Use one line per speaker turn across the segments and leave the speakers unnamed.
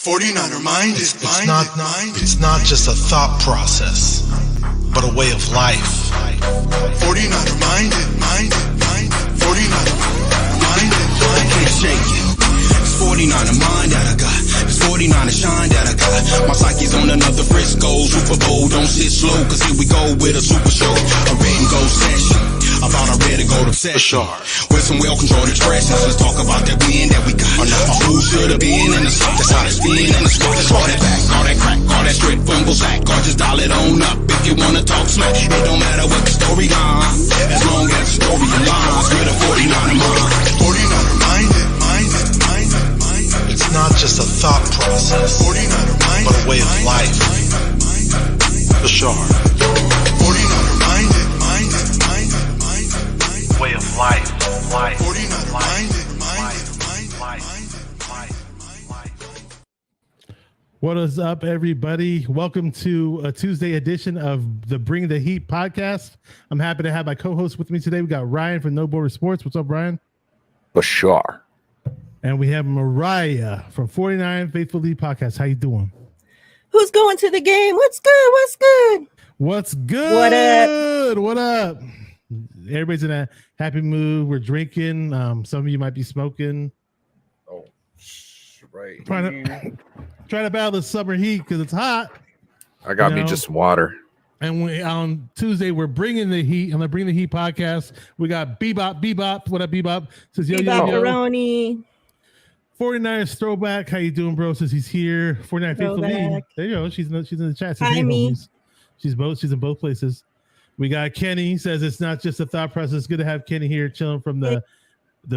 49er mind is blinded.
It's not just a thought process, but a way of life.
49er minded. 49er minded.
Can't shake it. It's 49er mind that I got. It's 49er shine that I got. My psyche's on another Frisco Super Bowl. Don't sit slow, cause here we go with a super show. A written gold session about our red and gold obsession. With some well-controlled expressions, let's talk about that win that we got. Who should have been in the slot? That's how it's been in the spot. Let's roll that back, all that crack, all that straight fumble sack. Or just dial it on up if you wanna talk smack. It don't matter what the story on, as long as the story aligns with a 49er mind.
49er minded.
It's not just a thought process,
49er minded.
but a way of life. For sure.
49er minded.
Way of life.
49er minded.
What is up, everybody? Welcome to a Tuesday edition of the Bring the Heat podcast. I'm happy to have my co-host with me today. We got Ryan from No Border Sports. What's up, Ryan?
Bashar.
And we have Mariah from 49 Faithful Lead Podcast. How you doing?
Who's going to the game? What's good? What's good?
What's good?
What
up? Everybody's in a happy mood. We're drinking. Some of you might be smoking.
Oh, right.
Trying to battle the summer heat because it's hot.
I got me just some water.
And on Tuesday, we're bringing the heat. On the Bring the Heat podcast, we got Bebop. What up, Bebop? Says, yo,
Bebop
49ers throwback. How you doing, bro? Says he's here. 49 Faithful Lead. There you go. She's in the chat. Says,
hi, me.
She's in both places. We got Kenny. Says it's not just a thought process. Good to have Kenny here, chilling from the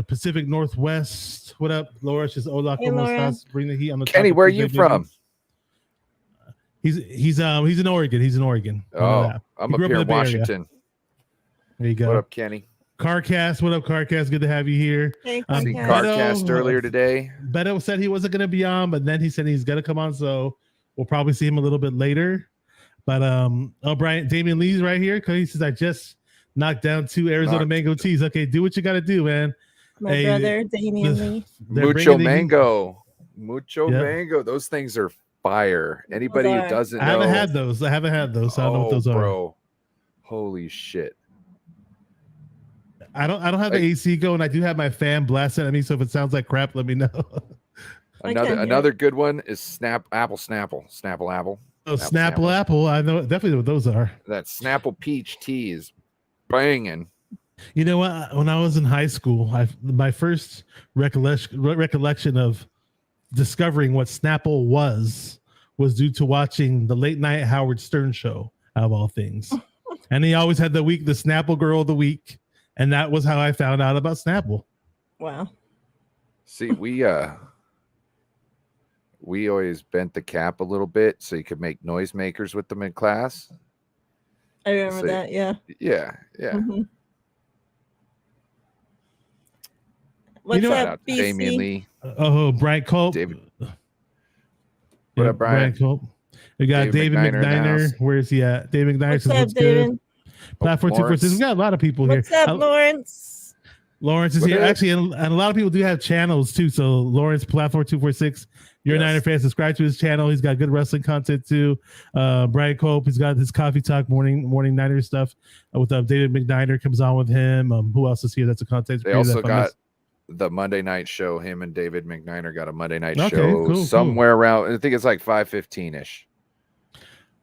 Pacific Northwest. What up, Laura? She's Ola. Bring the heat on the
Kenny, where are you from?
He's in Oregon. He's in Oregon.
Oh, I'm up here in Washington.
There you go.
What up, Kenny?
Carcast. What up, Carcast? Good to have you here.
Hey,
I seen Carcast earlier today.
Beto said he wasn't going to be on, but then he said he's going to come on, so we'll probably see him a little bit later. But Damian Lee's right here because he says I just knocked down 2 Arizona mango teas. Okay, do what you got to do, man.
My brother, Damian Lee.
Mucho mango. Mango. Those things are fire. Anybody who doesn't know.
I haven't had those. So I don't know what those are. Bro.
Holy shit.
I don't have the AC going. I do have my fan blasting at me, so if it sounds like crap, let me know.
Another good one is Snapple Apple.
Oh, Snapple Apple. I know definitely what those are.
That Snapple Peach tea is banging.
You know what? When I was in high school, my first recollection of discovering what Snapple was due to watching the late night Howard Stern show, out of all things. And he always had the Snapple Girl of the Week. And that was how I found out about Snapple.
Wow.
See, we always bent the cap a little bit so you could make noisemakers with them in class.
I remember that, yeah.
Yeah.
Mm-hmm. What's up, BC?
Damian Lee.
Oh, Brian Culp.
David. What up, Brian?
Culp. We got David McDiner. Where is he at? David McDiner
What's
says,
up, David?
Good. Platform 246. We got a lot of people
What's
here.
What's up, Lawrence?
Lawrence is here. Actually, and a lot of people do have channels too. So Lawrence, Platform 246. You're a Niner fan. Subscribe to his channel. He's got good wrestling content too. Brian Cope. He's got his Coffee Talk morning Niner stuff with David McDiner comes on with him. Who else is here? That's a content.
They also got the Monday night show. Him and David McDiner got a Monday night show somewhere around. I think it's like 5:15 ish.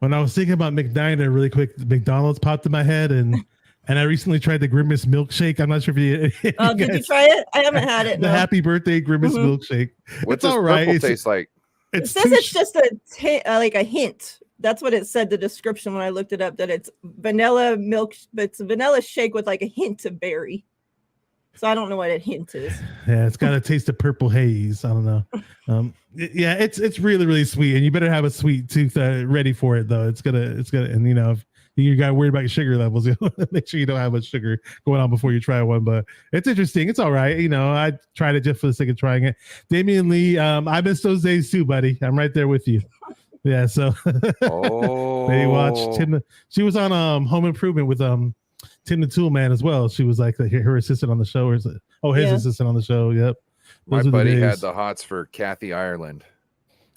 When I was thinking about McDiner really quick, McDonald's popped in my head, and I recently tried the Grimace milkshake. I'm not sure if you.
Did you try it? I haven't had it.
The Happy Birthday Grimace milkshake.
What's all right? It tastes like.
It says it's just like a hint. That's what it said. The description when I looked it up, that it's vanilla milk, but it's a vanilla shake with like a hint of berry. So I don't know what a hint is.
Yeah, it's got a taste of purple haze. I don't know. It's really, really sweet, and you better have a sweet tooth ready for it though. It's gonna, and if you got worried about your sugar levels, make sure you don't have much sugar going on before you try one. But it's interesting. It's all right. I tried it just for the sake of trying it. Damian Lee, I miss those days too, buddy. I'm right there with you. Yeah. So they watched Tim. She was on Home Improvement with Tim the Tool Man as well. She was like her assistant on the show. His assistant on the show. Yep.
My buddy had the hots for Kathy Ireland.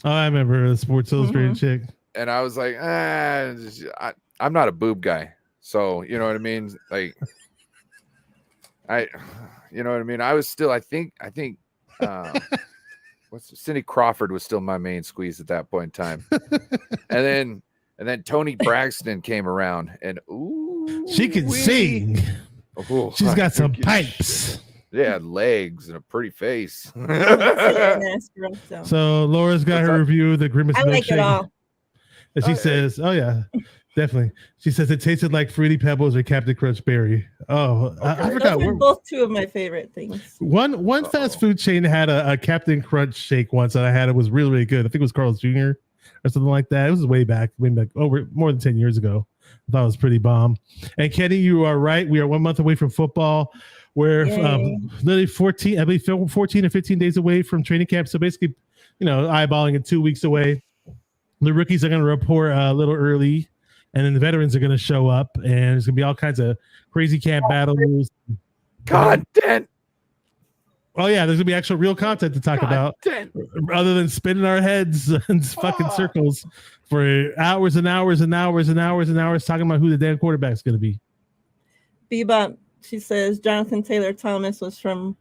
Oh, I remember the Sports Illustrated chick.
And I was like, I'm not a boob guy. So, you know what I mean? Like, you know what I mean? I was still, I think, Cindy Crawford was still my main squeeze at that point in time. and then Toni Braxton came around, and
she can sing.
Ooh,
she's got some pipes.
Yeah, legs and a pretty face.
So Laura's got her review of the Grimace milkshake.
I like it all.
And she says, "Oh yeah, definitely." She says it tasted like Fruity Pebbles or Captain Crunch Berry. Oh, okay. I forgot.
Those were both two of my favorite things.
One fast food chain had a Captain Crunch shake once that I had. It was really, really good. I think it was Carl's Jr. or something like that. It was way back over more than 10 years ago. I thought it was pretty bomb. And Kenny, you are right. We are 1 month away from football. We're literally 14 or 15 days away from training camp. So basically, eyeballing it 2 weeks away. The rookies are going to report a little early, and then the veterans are going to show up, and there's going to be all kinds of crazy camp battles.
Content.
Oh yeah, there's going to be actual real content to talk about, other than spinning our heads in fucking circles for hours and hours and hours and hours and hours talking about who the damn quarterback's going to be.
Bebop. She says Jonathan Taylor Thomas was from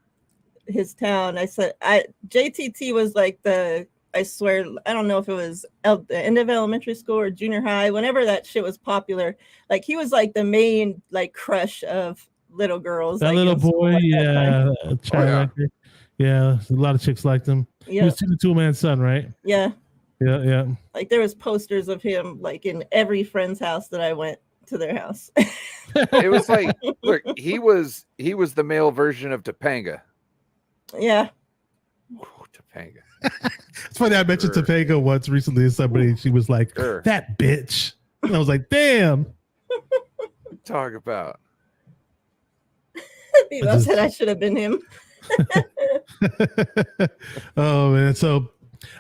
his town. I said JTT was like I swear, I don't know if it was the end of elementary school or junior high, whenever that shit was popular. Like he was like the main like crush of little girls.
That
like,
little boy, yeah. Yeah, a lot of chicks liked him. Yep. He was the two-man son, right?
Yeah.
Yeah.
Like there was posters of him like in every friend's house that I went to their house.
It was like, look, he was the male version of Topanga.
Yeah.
Ooh, Topanga.
It's funny I mentioned Topanga once recently to somebody. She was like, that bitch. And I was like, damn.
Talk about.
Bebop said I should have been him.
Oh man. So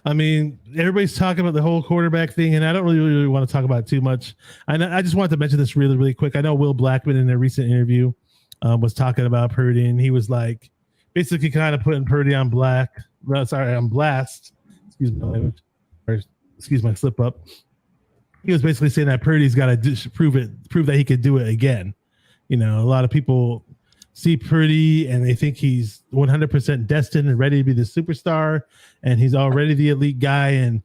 I mean, everybody's talking about the whole quarterback thing, and I don't really want to talk about it too much. I just wanted to mention this really, really quick. I know Will Blackman in a recent interview was talking about Purdy, and he was like basically kind of putting Purdy on blast. Excuse my slip up. He was basically saying that Purdy's got to prove that he could do it again. A lot of people see Purdy and they think he's 100% destined and ready to be the superstar, and he's already the elite guy. And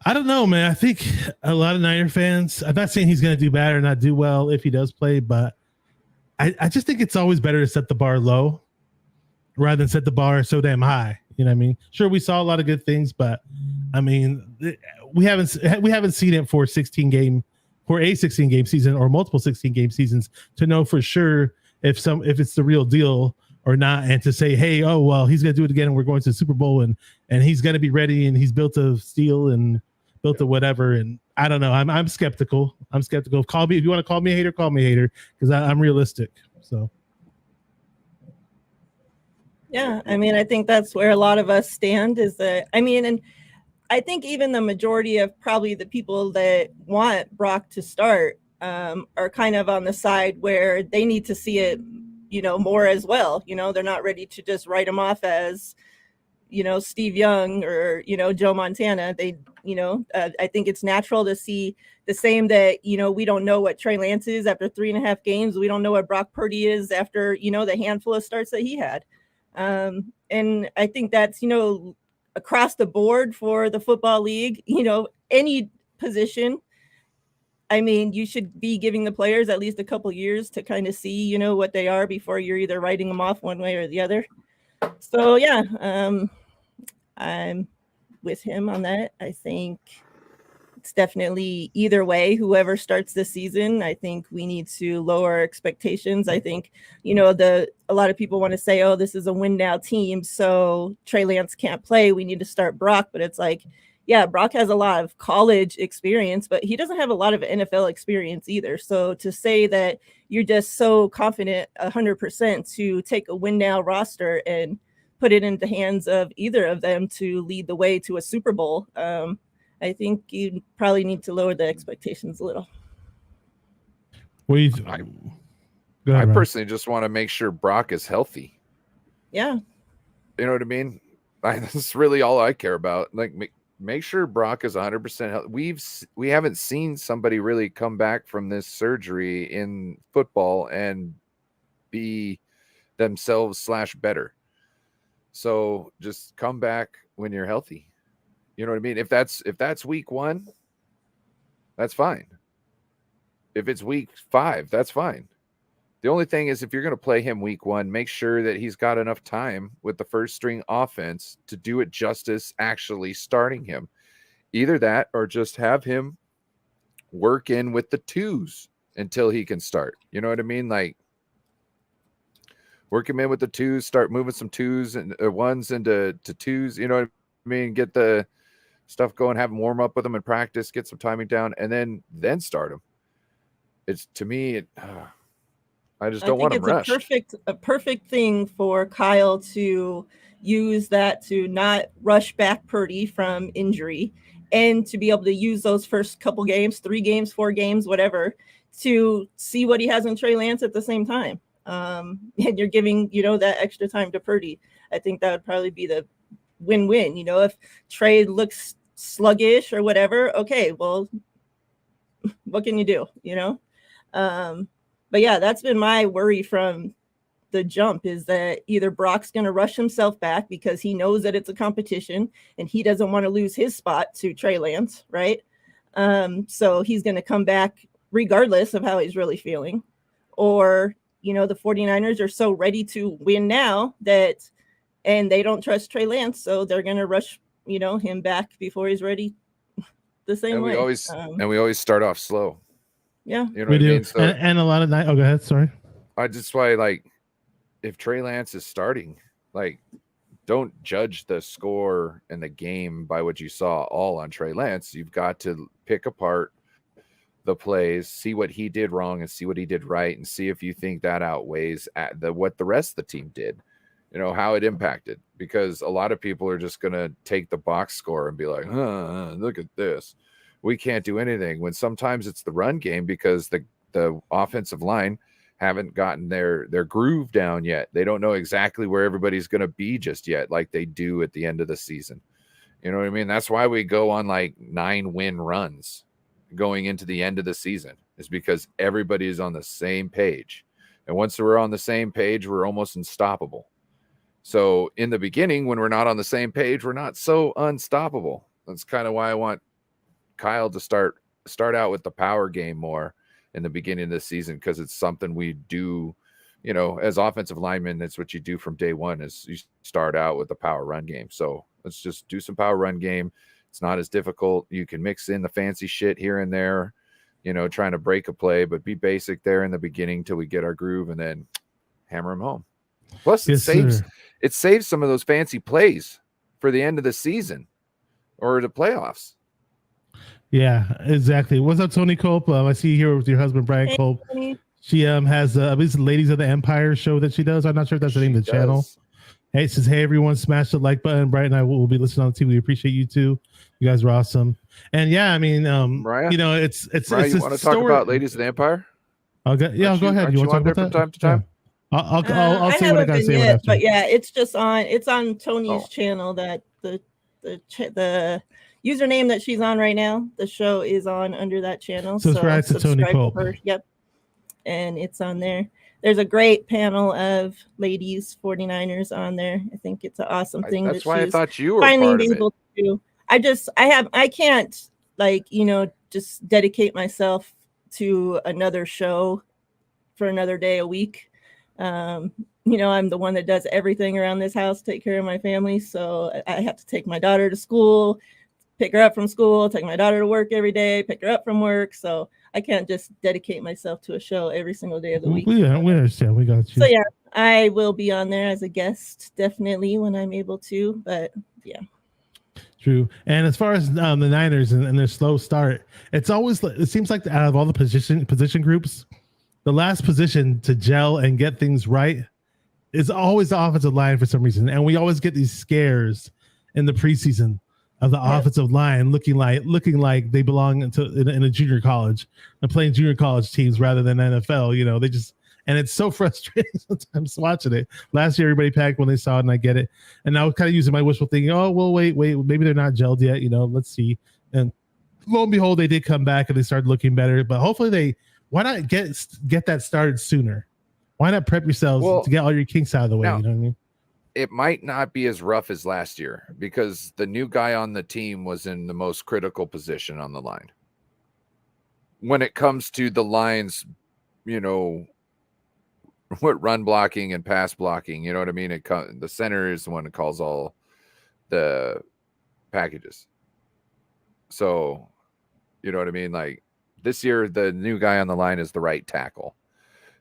I don't know, man. I think a lot of Niner fans, I'm not saying he's going to do bad or not do well if he does play, but I just think it's always better to set the bar low rather than set the bar so damn high. You know what I mean? Sure, we saw a lot of good things, but I mean, we haven't seen it for a 16 game season or multiple 16 game seasons to know for sure if it's the real deal or not, and to say, hey, oh well, he's gonna do it again, and we're going to the Super Bowl, and he's gonna be ready, and he's built of steel and built of whatever. And I don't know. I'm skeptical. Call me if you want to call me a hater. Call me a hater, because I'm realistic. So.
Yeah, I mean, I think that's where a lot of us stand. Is that and I think even the majority of probably the people that want Brock to start are kind of on the side where they need to see it, more as well. They're not ready to just write him off as, Steve Young or, Joe Montana. They, I think it's natural to see the same that, we don't know what Trey Lance is after 3.5 games. We don't know what Brock Purdy is after, the handful of starts that he had. And I think that's, across the board for the football league, any position. I mean, you should be giving the players at least a couple years to kind of see, what they are before you're either writing them off one way or the other. So, yeah, I'm with him on that. I think it's definitely either way, whoever starts this season. I think we need to lower our expectations. I think, a lot of people want to say, oh, this is a win now team, so Trey Lance can't play. We need to start Brock. But it's like, yeah, Brock has a lot of college experience, but he doesn't have a lot of NFL experience either. So to say that you're just so confident 100% to take a win now roster and put it into the hands of either of them to lead the way to a Super Bowl, I think you probably need to lower the expectations a little.
I personally just want to make sure Brock is healthy.
Yeah.
You know what I mean? That's really all I care about. Like, make sure Brock is 100% healthy. We haven't seen somebody really come back from this surgery in football and be themselves / better. So just come back when you're healthy. You know what I mean? If that's week 1, that's fine. If it's week 5, that's fine. The only thing is, if you're going to play him week 1, make sure that he's got enough time with the first string offense to do it justice actually starting him. Either that or just have him work in with the 2s until he can start. You know what I mean? Like, work him in with the 2s, start moving some 2s and 1s into 2s. You know what I mean? Get the stuff going, have him warm up with them in practice, get some timing down, and then start him. It's, to me, I just don't want him rushed.
A perfect thing for Kyle to use that to not rush back Purdy from injury, and to be able to use those first couple games, 3 games, 4 games, whatever, to see what he has in Trey Lance at the same time. And you're giving, that extra time to Purdy. I think that would probably be the win-win. If Trey looks sluggish or whatever, okay, well, what can you do? But yeah, that's been my worry from the jump, is that either Brock's going to rush himself back because he knows that it's a competition and he doesn't want to lose his spot to Trey Lance, right? So he's going to come back regardless of how he's really feeling. Or, the 49ers are so ready to win now and they don't trust Trey Lance, so they're going to rush, him back before he's ready the same way.
We always start off slow.
Yeah,
we do. I mean? So, and a lot of night. Oh, go ahead. Sorry.
I just why, like, if Trey Lance is starting, like, don't judge the score and the game by what you saw all on Trey Lance. You've got to pick apart the plays, see what he did wrong and see what he did right, and see if you think that outweighs what the rest of the team did. How it impacted, because a lot of people are just going to take the box score and be like, look at this. We can't do anything, when sometimes it's the run game, because the offensive line haven't gotten their groove down yet. They don't know exactly where everybody's going to be just yet, like they do at the end of the season. You know what I mean? That's why we go on like 9-win runs going into the end of the season, is because everybody is on the same page. And once we're on the same page, we're almost unstoppable. So in the beginning, when we're not on the same page, we're not so unstoppable. That's kind of why I want Kyle to start out with the power game more in the beginning of the season, because it's something we do, as offensive linemen. That's what you do from day one, is you start out with the power run game. So let's just do some power run game. It's not as difficult. You can mix in the fancy shit here and there, trying to break a play, but be basic there in the beginning till we get our groove, and then hammer them home. Plus, it saves some of those fancy plays for the end of the season or the playoffs.
Yeah, exactly. What's up, Tony Culp? I see you here with your husband, Brian Culp. She has I believe, Ladies of the Empire show that she does. I'm not sure if that's the name of the channel. Hey, it says, hey, everyone, smash the like button. Brian and I will be listening on the TV. We appreciate you too. You guys are awesome. And yeah, I mean,
Mariah,
it's
Mariah, you want to talk about Ladies of the Empire?
I'll go ahead. You want to talk about that
from time to time?
Yeah. I'll say what I gotta say after.
But yeah, it's on Tony's channel, that the username that she's on right now. The show is on under that channel.
Subscribe to Tony Culp.
Yep. And it's on there. There's a great panel of ladies 49ers on there. I think it's an awesome thing.
That's why I thought you were
finally
part of it.
To. I can't just dedicate myself to another show for another day a week. I'm the one that does everything around this house, take care of my family. So I have to take my daughter to school, pick her up from school, take my daughter to work every day, pick her up from work. So I can't just dedicate myself to a show every single day of the week.
We understand. We got you.
So yeah, I will be on there as a guest, definitely, when I'm able to. But yeah.
True. And as far as the Niners and their slow start, it seems like out of all the position groups, the last position to gel and get things right is always the offensive line for some reason. And we always get these scares in the preseason of the offensive line looking like they belong in a junior college and playing junior college teams rather than NFL. and it's so frustrating sometimes watching it. Last year, everybody packed when they saw it, and I get it. And I was kind of using my wishful thinking, oh, well, wait, maybe they're not gelled yet, let's see. And lo and behold, they did come back and they started looking better. But hopefully why not get that started sooner? Why not prep yourselves to get all your kinks out of the way?
Now,
you know what I mean?
It might not be as rough as last year because the new guy on the team was in the most critical position on the line. When it comes to the lines, what run blocking and pass blocking, you know what I mean? The center is the one that calls all the packages. So, you know what I mean? Like this year, the new guy on the line is the right tackle.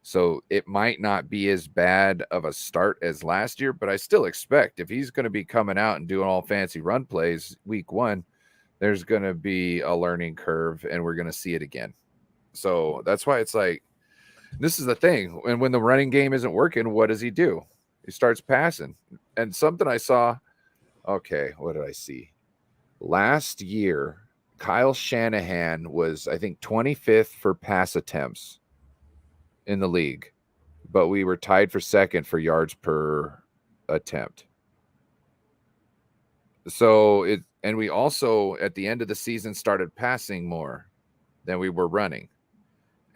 So it might not be as bad of a start as last year, but I still expect if he's going to be coming out and doing all fancy run plays week 1, there's going to be a learning curve and we're going to see it again. So that's why it's like, this is the thing. And when the running game isn't working, what does he do? He starts passing. And something I saw, okay, what did I see? Last year, Kyle Shanahan was, I think, 25th for pass attempts in the league, but we were tied for second for yards per attempt. So and we also at the end of the season started passing more than we were running.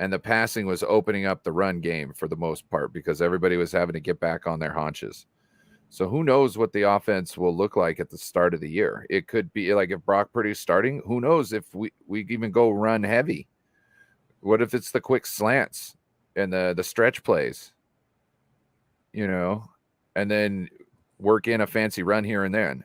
And the passing was opening up the run game for the most part because everybody was having to get back on their haunches. So who knows what the offense will look like at the start of the year? It could be like if Brock Purdy's starting, who knows if we even go run heavy? What if it's the quick slants and the stretch plays, and then work in a fancy run here and there.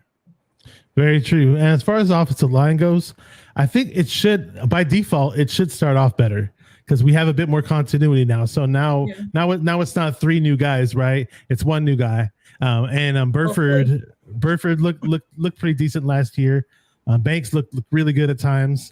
Very true. And as far as the offensive line goes, I think it should, by default, it should start off better because we have a bit more continuity now. So now it's not 3 new guys, right? It's 1 new guy. And Burford looked pretty decent last year. Banks looked really good at times.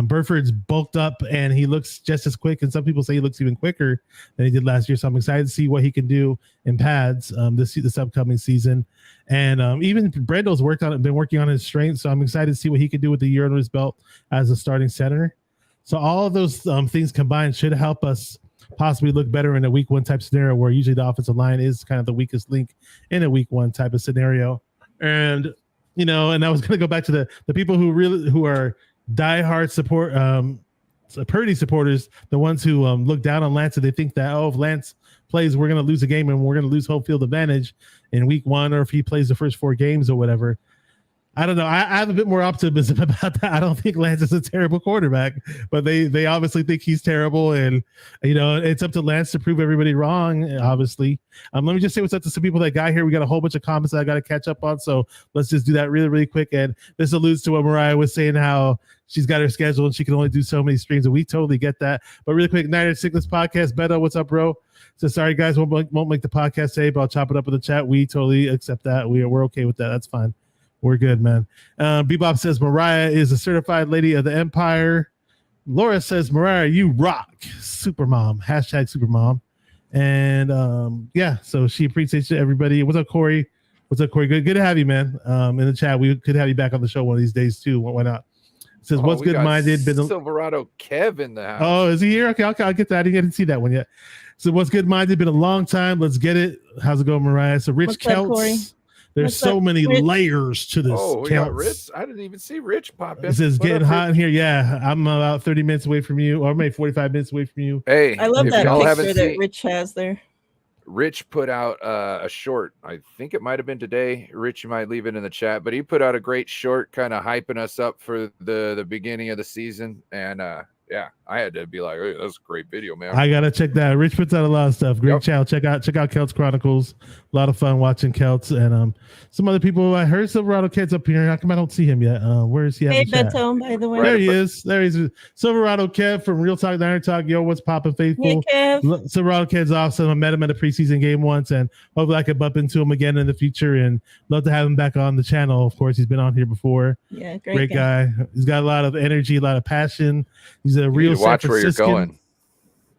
Burford's bulked up and he looks just as quick, and some people say he looks even quicker than he did last year. So I'm excited to see what he can do in pads this upcoming season. And even Brendo's been working on his strength, so I'm excited to see what he can do with the year under his belt as a starting center. So all of those things combined should help us possibly look better in a week 1 type scenario, where usually the offensive line is kind of the weakest link in a week 1 type of scenario. And and I was going to go back to the people who are diehard support Purdy supporters, the ones who look down on Lance, and they think that if Lance plays, we're going to lose a game and we're going to lose home field advantage in week 1, or if he plays the first 4 games or whatever. I don't know. I have a bit more optimism about that. I don't think Lance is a terrible quarterback, but they obviously think he's terrible, and it's up to Lance to prove everybody wrong. Obviously, let me just say what's up to some people that got here. We got a whole bunch of comments that I got to catch up on, so let's just do that really, really quick. And this alludes to what Mariah was saying, how she's got her schedule and she can only do so many streams, and we totally get that. But really quick, Night Sickness Podcast, Beto, what's up, bro? So sorry, guys, won't make the podcast today, but I'll chop it up in the chat. We totally accept that. We're okay with that. That's fine. We're good, man. Bebop says Mariah is a certified lady of the empire. Laura says, Mariah, you rock. Supermom. #Supermom. And so she appreciates everybody. What's up, Corey? Good to have you, man. In the chat. We could have you back on the show one of these days too. Why not? It says, what's good minded?
Silverado Kev in the house.
Oh, is he here? Okay, I'll get that. I didn't see that one yet. So what's good minded? Been a long time. Let's get it. How's it going, Mariah? So Rich Celts. There's so many layers to this.
Oh, we got Rich. I didn't even see Rich pop in.
This is getting hot in here. Yeah, I'm about 30 minutes away from you, or maybe 45 minutes away from you.
Hey,
I love that picture that Rich has there.
Rich put out a short. I think it might have been today. Rich, you might leave it in the chat, but he put out a great short, kind of hyping us up for the beginning of the season. And I had to be like, hey, that's a great video, man.
I gotta check that. Rich puts out a lot of stuff. Great channel. Check out Celts Chronicles. A lot of fun watching Celts and some other people. I heard Silverado Kid's up here. How come I don't see him yet? Where is he?
Hey, Beto, by the way.
There he is. There he is. Silverado Kev from Real Talk Niner Talk. Yo, what's poppin', faithful?
Yeah, Kev.
Silverado Kid's awesome. I met him at a preseason game once, and hopefully I could bump into him again in the future. And love to have him back on the channel. Of course, he's been on here before.
Yeah,
great guy. He's got a lot of energy, a lot of passion. He's a real
watch where you're going.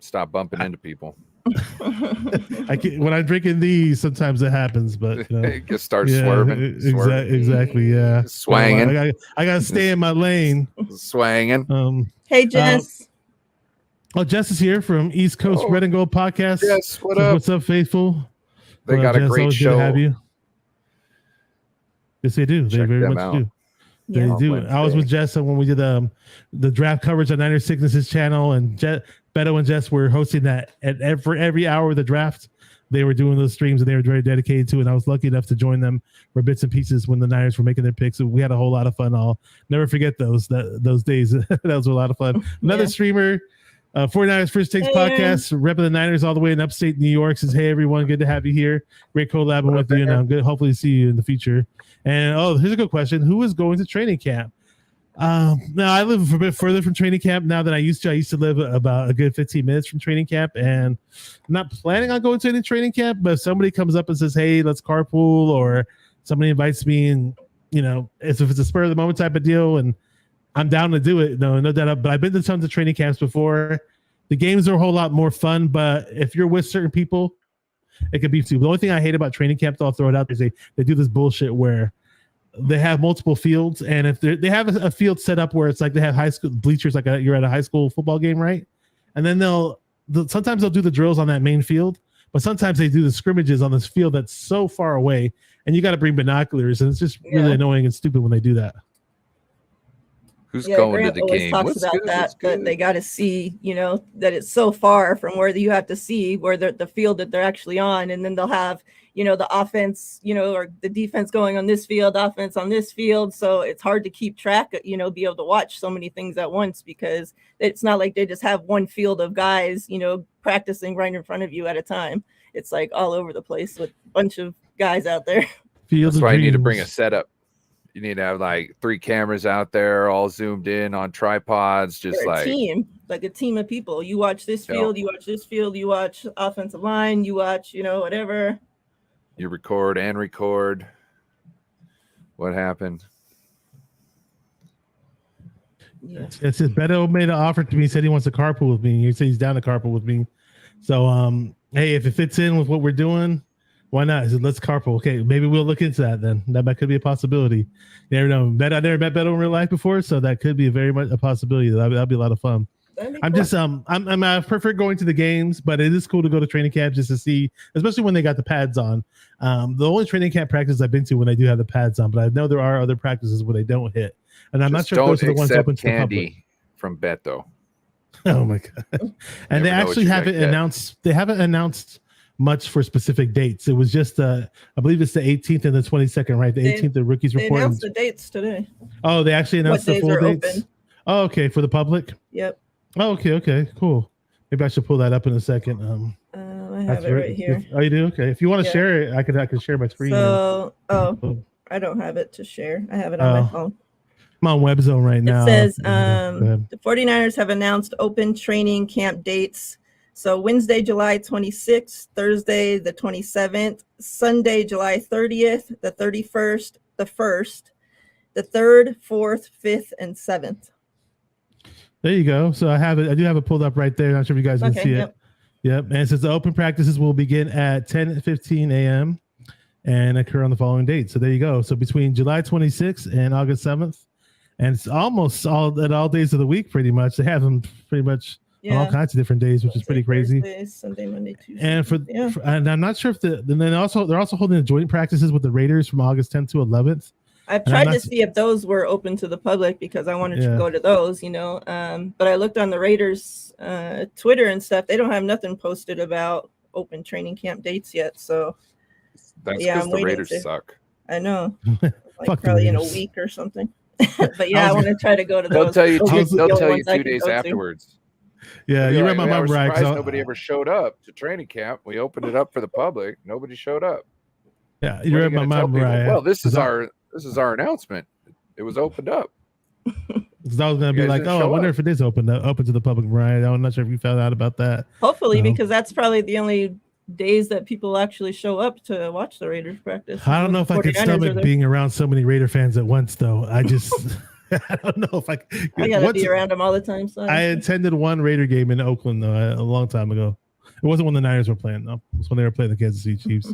Stop bumping into people.
When I'm drinking these, sometimes it happens, but
just start swerving.
Exactly, yeah.
Swanging.
I gotta stay in my lane.
Swanging.
Hey, Jess.
Oh, Jess is here from East Coast Red and Gold Podcast.
Yes, what
Says,
up?
what's up, faithful?
They got a
Jess,
great
always good to
show.
have you. Yes, they do. They
Check
very
them
much
out.
do. They
Yeah.
do.
Wednesday.
I was with Jess when we did the draft coverage on Niner Sicknesses channel, and Beto and Jess were hosting that for every hour of the draft. They were doing those streams, and they were very dedicated to it. And I was lucky enough to join them for bits and pieces when the Niners were making their picks. So we had a whole lot of fun. I'll never forget those days. That was a lot of fun. Another streamer, 49ers First Takes podcast, repping the Niners all the way in upstate New York, says, "Hey everyone, good to have you here. Great collabing with you, and I'm good. Hopefully see you in the future." And here's a good question: who is going to training camp? Now I live a bit further from training camp now than I used to. I used to live about a good 15 minutes from training camp, and I'm not planning on going to any training camp. But if somebody comes up and says, "Hey, let's carpool," or somebody invites me, and if it's a spur of the moment type of deal, and I'm down to do it. No doubt. But I've been to tons of training camps before. The games are a whole lot more fun, but if you're with certain people, it could be too. The only thing I hate about training camp, though, I'll throw it out, is they do this bullshit where they have multiple fields, and if they have a field set up where it's like they have high school bleachers, like you're at a high school football game, right? And then sometimes they'll do the drills on that main field, but sometimes they do the scrimmages on this field that's so far away, and you got to bring binoculars, and it's just really annoying and stupid when they do that.
Who's going
Grant
to the
always
game?
talks
What's
about
good?
that,
What's
but
good?
they got to see, that it's so far from where you have to see where the field that they're actually on, and then they'll have, the offense, or the defense going on this field, offense on this field. So it's hard to keep track, be able to watch so many things at once, because it's not like they just have one field of guys, practicing right in front of you at a time. It's like all over the place with a bunch of guys out there.
Field
That's
of
why you need to
dreams.
bring a setup. You need to have like 3 cameras out there, all zoomed in on tripods, just
They're a
like
team, like a team of people. You watch this field, you watch this field, you watch offensive line, you watch, whatever.
you record and record. What happened?
Yeah.
It says Beto made an offer to me. He said he wants to carpool with me. He said he's down to carpool with me. So, hey, if it fits in with what we're doing, why not? I said, let's carpool. Okay, maybe we'll look into that then. That could be a possibility. You never know. I never met Beto in real life before, so that could be very much a possibility. That'll be a lot of fun. I prefer going to the games, but it is cool to go to training camp just to see, especially when they got the pads on. The only training camp practice I've been to when they do have the pads on, but I know there are other practices where they don't hit, and I'm not sure if those are the ones open to the public.
Candy from Beto.
Oh my god! And they actually haven't announced. They haven't announced much for specific dates. It was just I believe it's the 18th and the 22nd, right? The 18th, the rookies
They
report.
announced the dates today.
Oh, they actually announced the full dates.
Open.
Oh, okay, for the public.
Yep.
Oh, okay, cool. Maybe I should pull that up in a second.
I have it right here.
Oh, you do? Okay. If you want to share it, I can share my screen.
So, I don't have it to share. I have it on my phone.
I'm on WebZone right now.
It says the 49ers have announced open training camp dates. So Wednesday, July 26th, Thursday, the 27th, Sunday, July 30th, the 31st, the 1st, the 3rd, 4th, 5th, and 7th.
There you go. So I have it. I do have it pulled up right there. Not sure if you guys can see it. Yep. And it says the open practices will begin at 10:15 a.m. and occur on the following date. So there you go. So between July 26th and August 7th, and it's almost all days of the week, pretty much. They have them pretty much on all kinds of different days, which is pretty crazy.
Thursday, Sunday, Monday, Tuesday.
And and I'm not sure if they're also holding the joint practices with the Raiders from August 10th to 11th.
I've tried to see if those were open to the public because I wanted to go to those, but I looked on the Raiders Twitter and stuff. They don't have nothing posted about open training camp dates yet. So
that's because the Raiders suck.
I know, like probably in a week or something. But I want to try to go to those.
They'll tell you 2 days afterwards.
Yeah, you read my mom right.
Nobody ever showed up to training camp. We opened it up for the public. Nobody showed up.
Yeah, you read my mom right.
Well, this is our announcement. It was opened up.
Because I was gonna be like, I wonder if it is open to the public, Brian. I'm not sure if you found out about that.
Hopefully, because that's probably the only days that people actually show up to watch the Raiders practice.
I don't know if I could stomach being around so many Raider fans at once, though. I just I don't know if I
gotta be around them all the time. So
I attended one Raider game in Oakland though, a long time ago. It wasn't when the Niners were playing though. It was when they were playing the Kansas City Chiefs.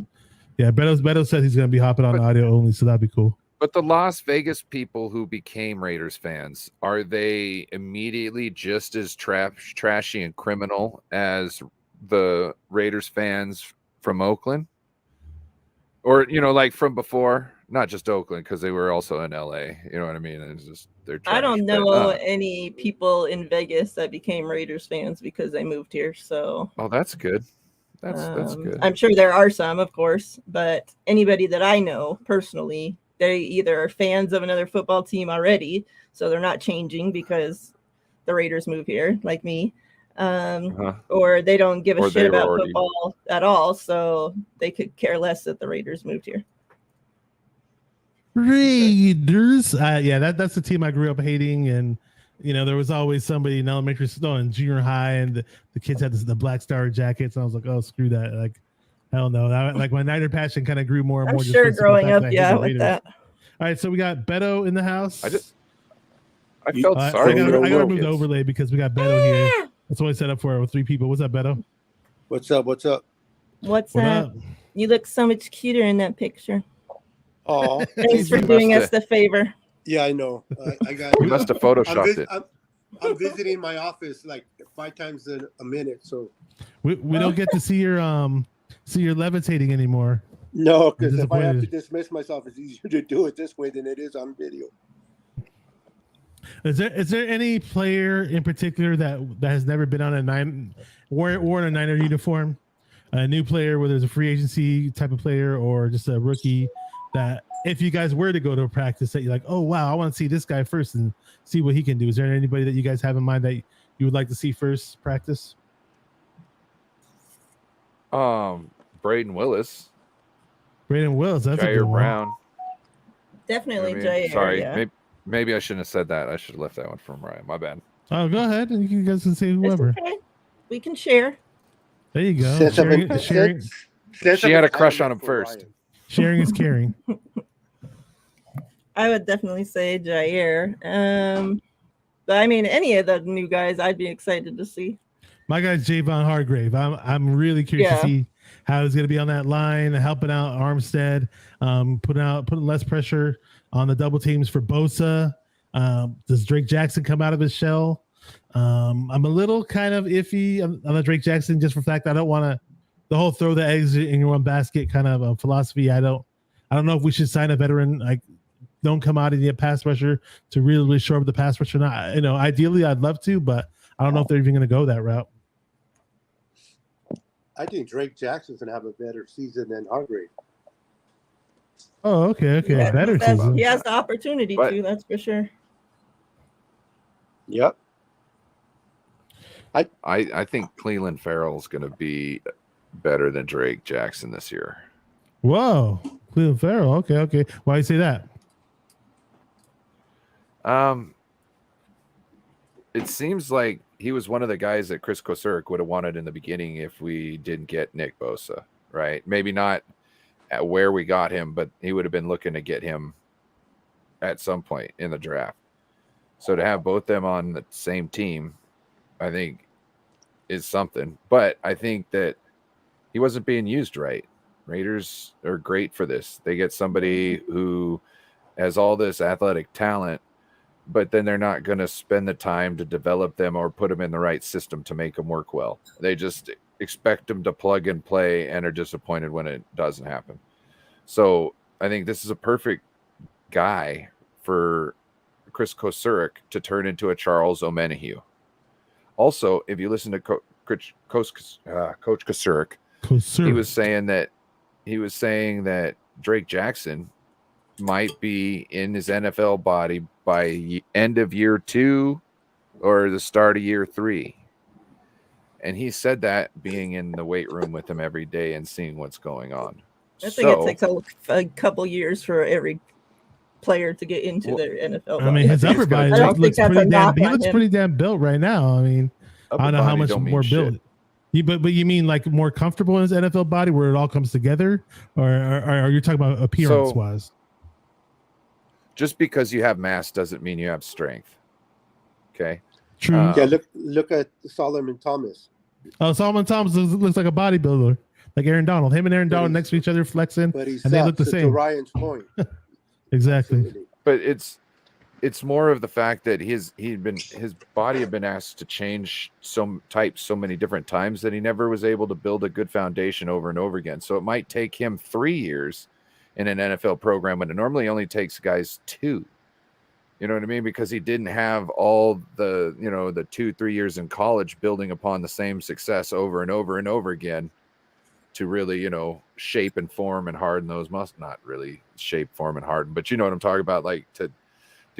Yeah, Beto said he's gonna be hopping on audio only, so that'd be cool.
But the Las Vegas people who became Raiders fans, are they immediately just as trashy and criminal as the Raiders fans from Oakland? Or, like from before? Not just Oakland, because they were also in LA. You know what I mean? It's just they're trash.
I don't know any people in Vegas that became Raiders fans because they moved here. So
that's good. That's good.
I'm sure there are some, of course, but anybody that I know personally, they either are fans of another football team already, so they're not changing because the Raiders move here, like me, or they don't give a shit about football at all, so they could care less that the Raiders moved here.
Raiders, that's the team I grew up hating, and there was always somebody in elementary school and junior high, and the kids had the Black Star jackets, and I was like, oh, screw that, like, hell no. Like my Niner passion kind of grew more and
I'm
more.
Sure, growing up, with that.
All right, so we got Beto in the house.
I felt sorry.
I gotta move the overlay because we got Beto here. That's what I set up for with 3 people. What's up, Beto?
What's up?
What's up? You look so much cuter in that picture.
Oh,
thanks for doing us the favor.
Yeah, I know. I got.
You must have photoshopped it.
I'm visiting my office like 5 times a minute, so
we don't get to see your levitating anymore.
No, because if I have to dismiss myself, it's easier to do it this way than it is on video.
Is there any player in particular that has never been on worn a Niner uniform? A new player, whether it's a free agency type of player or just a rookie, that if you guys were to go to a practice that you're like, oh wow, I want to see this guy first and see what he can do. Is there anybody that you guys have in mind that you would like to see first practice?
Braden Willis.
That's
Ji'Ayir
a good one.
Brown.
Definitely Ji'Ayir.
Sorry,
yeah.
maybe I shouldn't have said that. I should have left that one from Ryan. My bad.
Oh, go ahead, and you guys can say whoever.
Okay. We can share.
There you go. Sharing.
She had a crush on him first.
Ryan.
Sharing is caring.
I would definitely say Ji'Ayir. But I mean, any of the new guys, I'd be excited to see.
My guy's Javon Hargrave. I'm really curious to see how he's going to be on that line, helping out Armstead, putting less pressure on the double teams for Bosa. Does Drake Jackson come out of his shell? I'm a little kind of iffy on the Drake Jackson just for the fact I don't want to the whole throw the eggs in your one basket kind of philosophy. I don't know if we should sign a veteran like don't come out and get pass rusher to really shore up the pass rusher. Not ideally I'd love to, but I don't know if they're even going to go that route.
I think Drake Jackson's gonna have a better season than Hargrave.
Oh, okay,
Yeah,
better season.
he has the opportunity to. That's for sure.
Yep.
I think Cleveland Farrell's going to be better than Drake Jackson this year.
Whoa, Cleveland Farrell. Okay. Why do you say that?
It seems like he was one of the guys that Chris Kosuric would have wanted in the beginning if we didn't get Nick Bosa, right? Maybe not at where we got him, but he would have been looking to get him at some point in the draft. So to have both them on the same team, I think is something. But I think that he wasn't being used right. Raiders are great for this. They get somebody who has all this athletic talent, but then they're not going to spend the time to develop them or put them in the right system to make them work well. They just expect them to plug and play and are disappointed when it doesn't happen. So I think this is a perfect guy for Chris Kosuric to turn into a Charles Omenihu. Also, if you listen to Coach Kosuric, he was saying that Drake Jackson might be in his NFL body by end of year 2 or the start of year 3. And he said that being in the weight room with him every day and seeing what's going on.
I think it takes a couple years for every player to get into their NFL body.
I mean, his upper body looks pretty damn built right now. I mean, I don't know how much more built. But you mean like more comfortable in his NFL body where it all comes together? Or are you talking about appearance-wise?
Just because you have mass doesn't mean you have strength. Okay.
True.
Yeah, look at Solomon Thomas.
Oh, Solomon Thomas looks like a bodybuilder, like Aaron Donald. Him and Aaron Donald next to each other flexing,
but
and they look the same.
To Ryan's point,
Exactly.
Absolutely.
But it's more of the fact that his body had been asked to change so many different times that he never was able to build a good foundation over and over again. So it might take him 3 years in an NFL program when it normally only takes guys 2. You know what I mean? Because he didn't have all the, the 2-3 years in college building upon the same success over and over and over again to really, shape and form and harden those muscles. Not really shape, form, and harden, but you know what I'm talking about, like to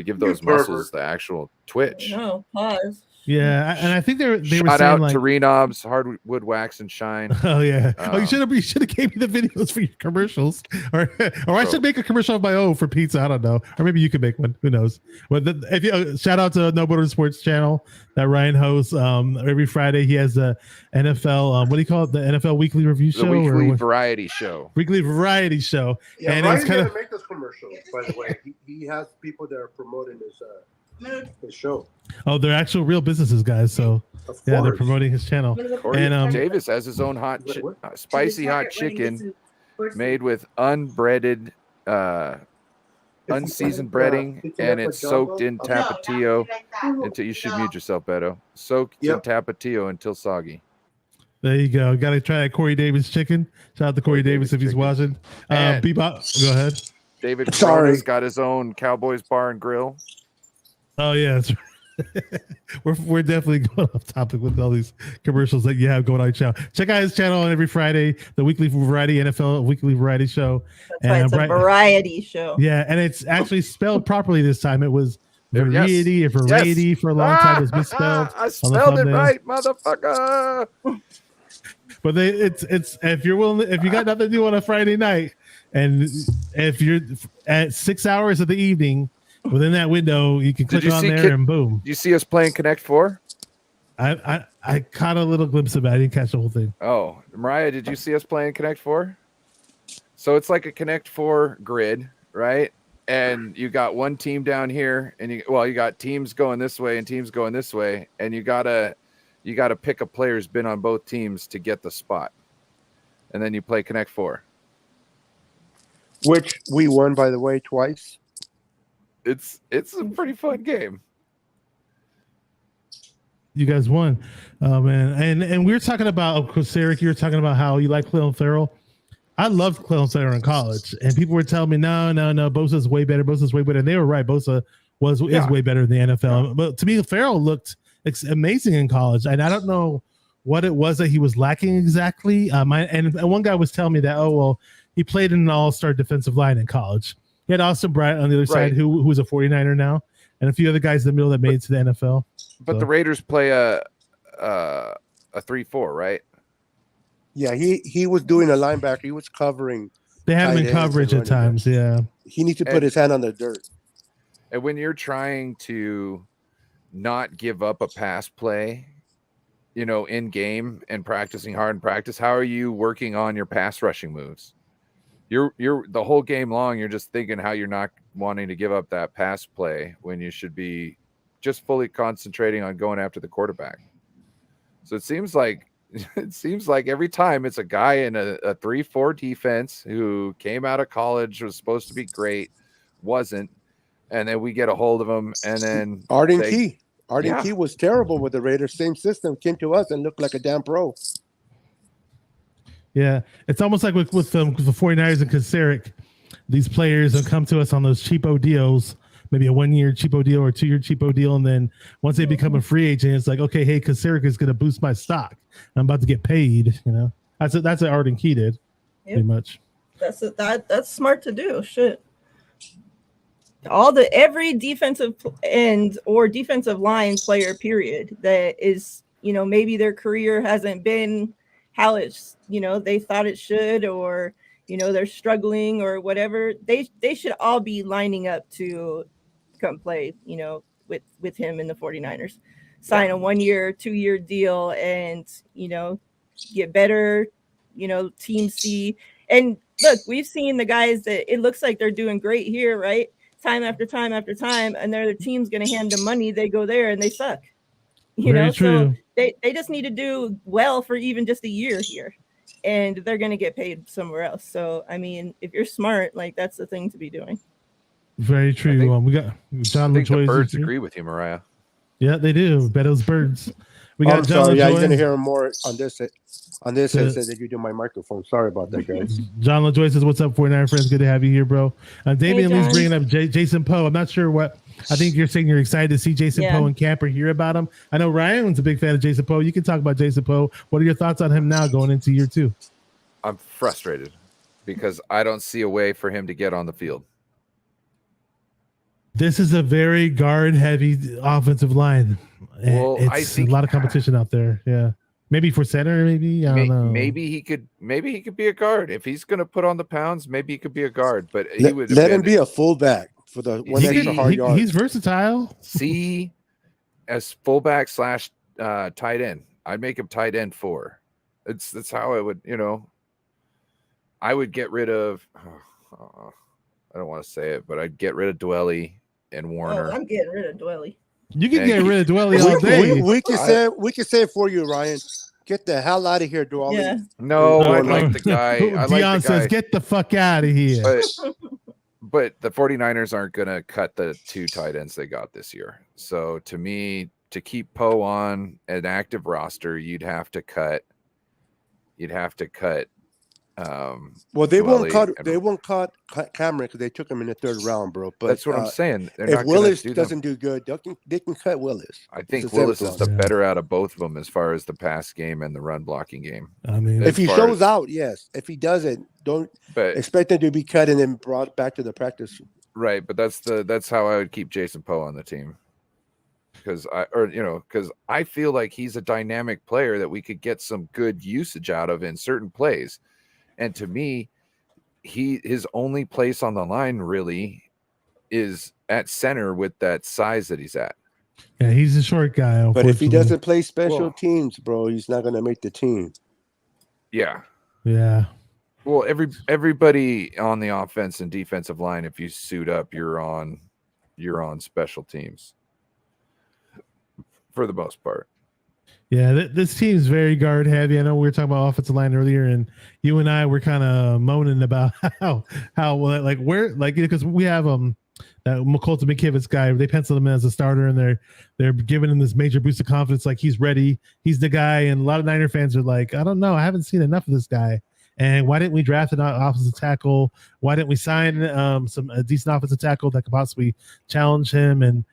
give those muscles the actual twitch.
No, pause.
Yeah, and I think they were
Shout
saying
out
like
to Renobs, Hardwood Wax and Shine.
Oh yeah. You should have gave me the videos for your commercials, or I should make a commercial of my own for pizza. I don't know, or maybe you could make one. Who knows? But if you shout out to No Border Sports channel that Ryan hosts every Friday. He has a NFL. What do you call it? The NFL Weekly Review Show,
the Weekly Variety Show.
Weekly Variety Show.
Yeah,
and
Ryan's
it's kind
gonna
of
make those commercials. By the way, he has people that are promoting his show.
Oh, they're actual real businesses, guys. So yeah, they're promoting his channel.
Corey
And
Davis has his own spicy hot chicken made with unbreaded, unseasoned breading, and it's soaked in tapatio until you should mute yourself, Beto. Soaked in tapatio until soggy.
There you go. Got to try that Corey Davis chicken. Shout out to Corey Davis if he's watching. Bebop, go ahead.
David Corona's got his own Cowboys Bar and Grill.
Oh yeah, that's right. we're definitely going off topic with all these commercials that you have going on your channel. Check out his channel on every Friday, the Weekly Variety NFL Weekly Variety Show.
That's why it's a variety show.
Yeah, and it's actually spelled properly this time. It was variety or variety for a long time. It was misspelled.
I spelled it right, motherfucker.
But it's if you're willing, if you got nothing to do on a Friday night, and if you're at 6 hours of the evening. Within that window, you can click on there and boom.
You see us playing Connect 4?
I caught a little glimpse of it. I didn't catch the whole thing.
Oh, Mariah, did you see us playing Connect 4? So it's like a Connect 4 grid, right? And you got one team down here, and you got teams going this way and teams going this way, and you gotta pick a player who's been on both teams to get the spot, and then you play Connect 4,
which we won, by the way, twice.
It's a pretty fun game.
You guys won, man. And we were talking about, of course, Eric, you were talking about how you like Clelin Ferrell. I loved Clelin Ferrell in college, and people were telling me, no, Bosa's way better. Bosa's way better, and they were right. Bosa is way better than the NFL. Yeah. But to me, Ferrell looked amazing in college, and I don't know what it was that he was lacking exactly. And one guy was telling me that, he played in an all-star defensive line in college. He had Austin Bryant on the other side, who's a 49er now, and a few other guys in the middle that made it to the NFL.
But the Raiders play a 3-4, right?
Yeah, he was doing a linebacker. He was covering.
They had him in coverage at times. Yeah,
he needs to put his hand on the dirt.
And when you're trying to not give up a pass play, in game and practicing hard in practice, how are you working on your pass rushing moves? You're the whole game long, you're just thinking how you're not wanting to give up that pass play when you should be just fully concentrating on going after the quarterback. So it seems like every time it's a guy in a 3-4 defense who came out of college, was supposed to be great, wasn't, and then we get a hold of him, and then
Arden Key was terrible with the Raiders. Same system, came to us and looked like a damn pro.
Yeah, it's almost like with the 49ers and Kaseric, these players have come to us on those cheapo deals, maybe a 1-year cheapo deal or a 2-year cheapo deal, and then once they become a free agent, it's like, okay, hey, Kaseric is going to boost my stock. I'm about to get paid. That's what Arden Key did, pretty much.
That's smart to do. Shit. Every defensive end or defensive line player, period, that is, maybe their career hasn't been how it's, they thought it should, or, they're struggling or whatever. They should all be lining up to come play, with him in the 49ers. Sign a 1-year, 2-year deal and, get better, team C. And look, we've seen the guys that it looks like they're doing great here, right? Time after time after time, and their team's going to hand them money. They go there and they suck.
Very true.
So they just need to do well for even just a year here, and they're going to get paid somewhere else. So, I mean, if you're smart, like, that's the thing to be doing.
Very true. We got John
I think the
LaJoy.
birds agree with you, Mariah.
Yeah, they do. Bettles birds. We got
I'm
John
sorry.
LaJoy.
Yeah, you're gonna hear more on this. On this,
The-
it says that you do my microphone. Sorry about that, guys.
John LaJoy says, "What's up, 49 friends? Good to have you here, bro." Damian
Hey,
Lee's
John.
bringing up Jason Poe. I'm not sure what. I think you're saying you're excited to see Jason
Yeah.
Poe in camp or hear about him. I know Ryan's a big fan of Jason Poe. You can talk about Jason Poe. What are your thoughts on him now going into year 2?
I'm frustrated because I don't see a way for him to get on the field.
This is a very guard-heavy offensive line. And
Well, I
it's
think-
a lot of competition out there. Yeah, maybe for center. Maybe I don't know.
Maybe he could be a guard if he's going to put on the pounds. Maybe he could be a guard, but he
Let,
would have
let
been
him be a fullback for the one extra hard yard.
He's versatile.
C as fullback / tight end. I'd make him tight end 4. That's how I would. I would get rid of. I don't want to say it, but I'd get rid of Dwelly and Warner.
Oh, I'm getting rid of Dwelly.
You can
And
get rid of Dwelly all day.
We can say it for you, Ryan. Get the hell out of here, Dwelly.
Yeah.
No, I
Oh,
like the guy. I like
Dion
the guy.
says, "Get the fuck out of here."
But the 49ers aren't going to cut the 2 tight ends they got this year. So to me, to keep Poe on an active roster, you'd have to cut.
Well, they won't
Dwelly
cut.
and-
They won't cut Cameron because they took him in the 3rd round, bro. But
That's what I'm saying. They're
if
not
Willis
gonna do
doesn't do good, they can cut Willis.
I think
It's a
Willis
7th
is the
round.
better out of both of them as far as the pass game and the run blocking game.
I mean,
If he
far
shows
as-
out, yes. If he doesn't, don't
But
expect him to be cut and then brought back to the practice.
right, but that's how I would keep Jason Poe on the team. Because I feel like he's a dynamic player that we could get some good usage out of in certain plays. And to me, his only place on the line really is at center with that size that he's at.
yeah, he's a short guy.
But if he
unfortunately.
doesn't play special
Well-
teams, bro, he's not going to make the team.
Yeah.
yeah,
Well, everybody on the offense and defensive line, if you suit up, you're on special teams for the most part.
yeah, this team's very guard heavy. I know we were talking about offensive line earlier, and you and I were kind of moaning about how like where like because we have that Colton McKivitz guy. They penciled him in as a starter, and they're giving him this major boost of confidence, like he's ready, he's the guy. And a lot of Niner fans are like, I don't know, I haven't seen enough of this guy. And why didn't we draft an offensive tackle? Why didn't we sign a decent offensive tackle that could possibly challenge him? And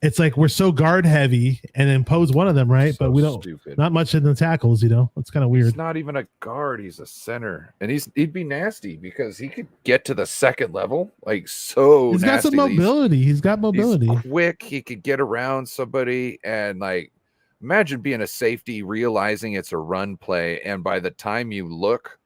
it's like we're so guard heavy, and then Poe's one of them, right?
So
but we don't
stupid.
not much in the tackles, It's kind of weird.
He's not even a guard. He's a center, and he'd be nasty because he could get to the second level like so.
He's got some mobility. He's got mobility.
He's quick. He could get around somebody, and like imagine being a safety, realizing it's a run play, and by the time you look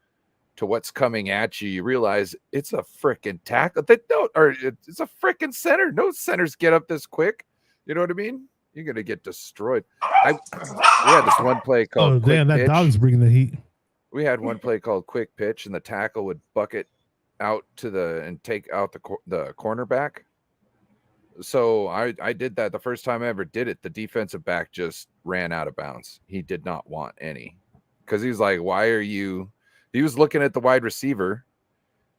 to what's coming at you, you realize it's a freaking tackle. It's a freaking center. No centers get up this quick. You know what I mean? You're gonna get destroyed. We had this one play called.
Oh damn,
Quick
that
Pitch.
dog's bringing the heat.
We had one play called quick pitch, and the tackle would bucket out and take out the cornerback. So I did that the first time I ever did it. The defensive back just ran out of bounds. He did not want any because he was like, "Why are you?" He was looking at the wide receiver.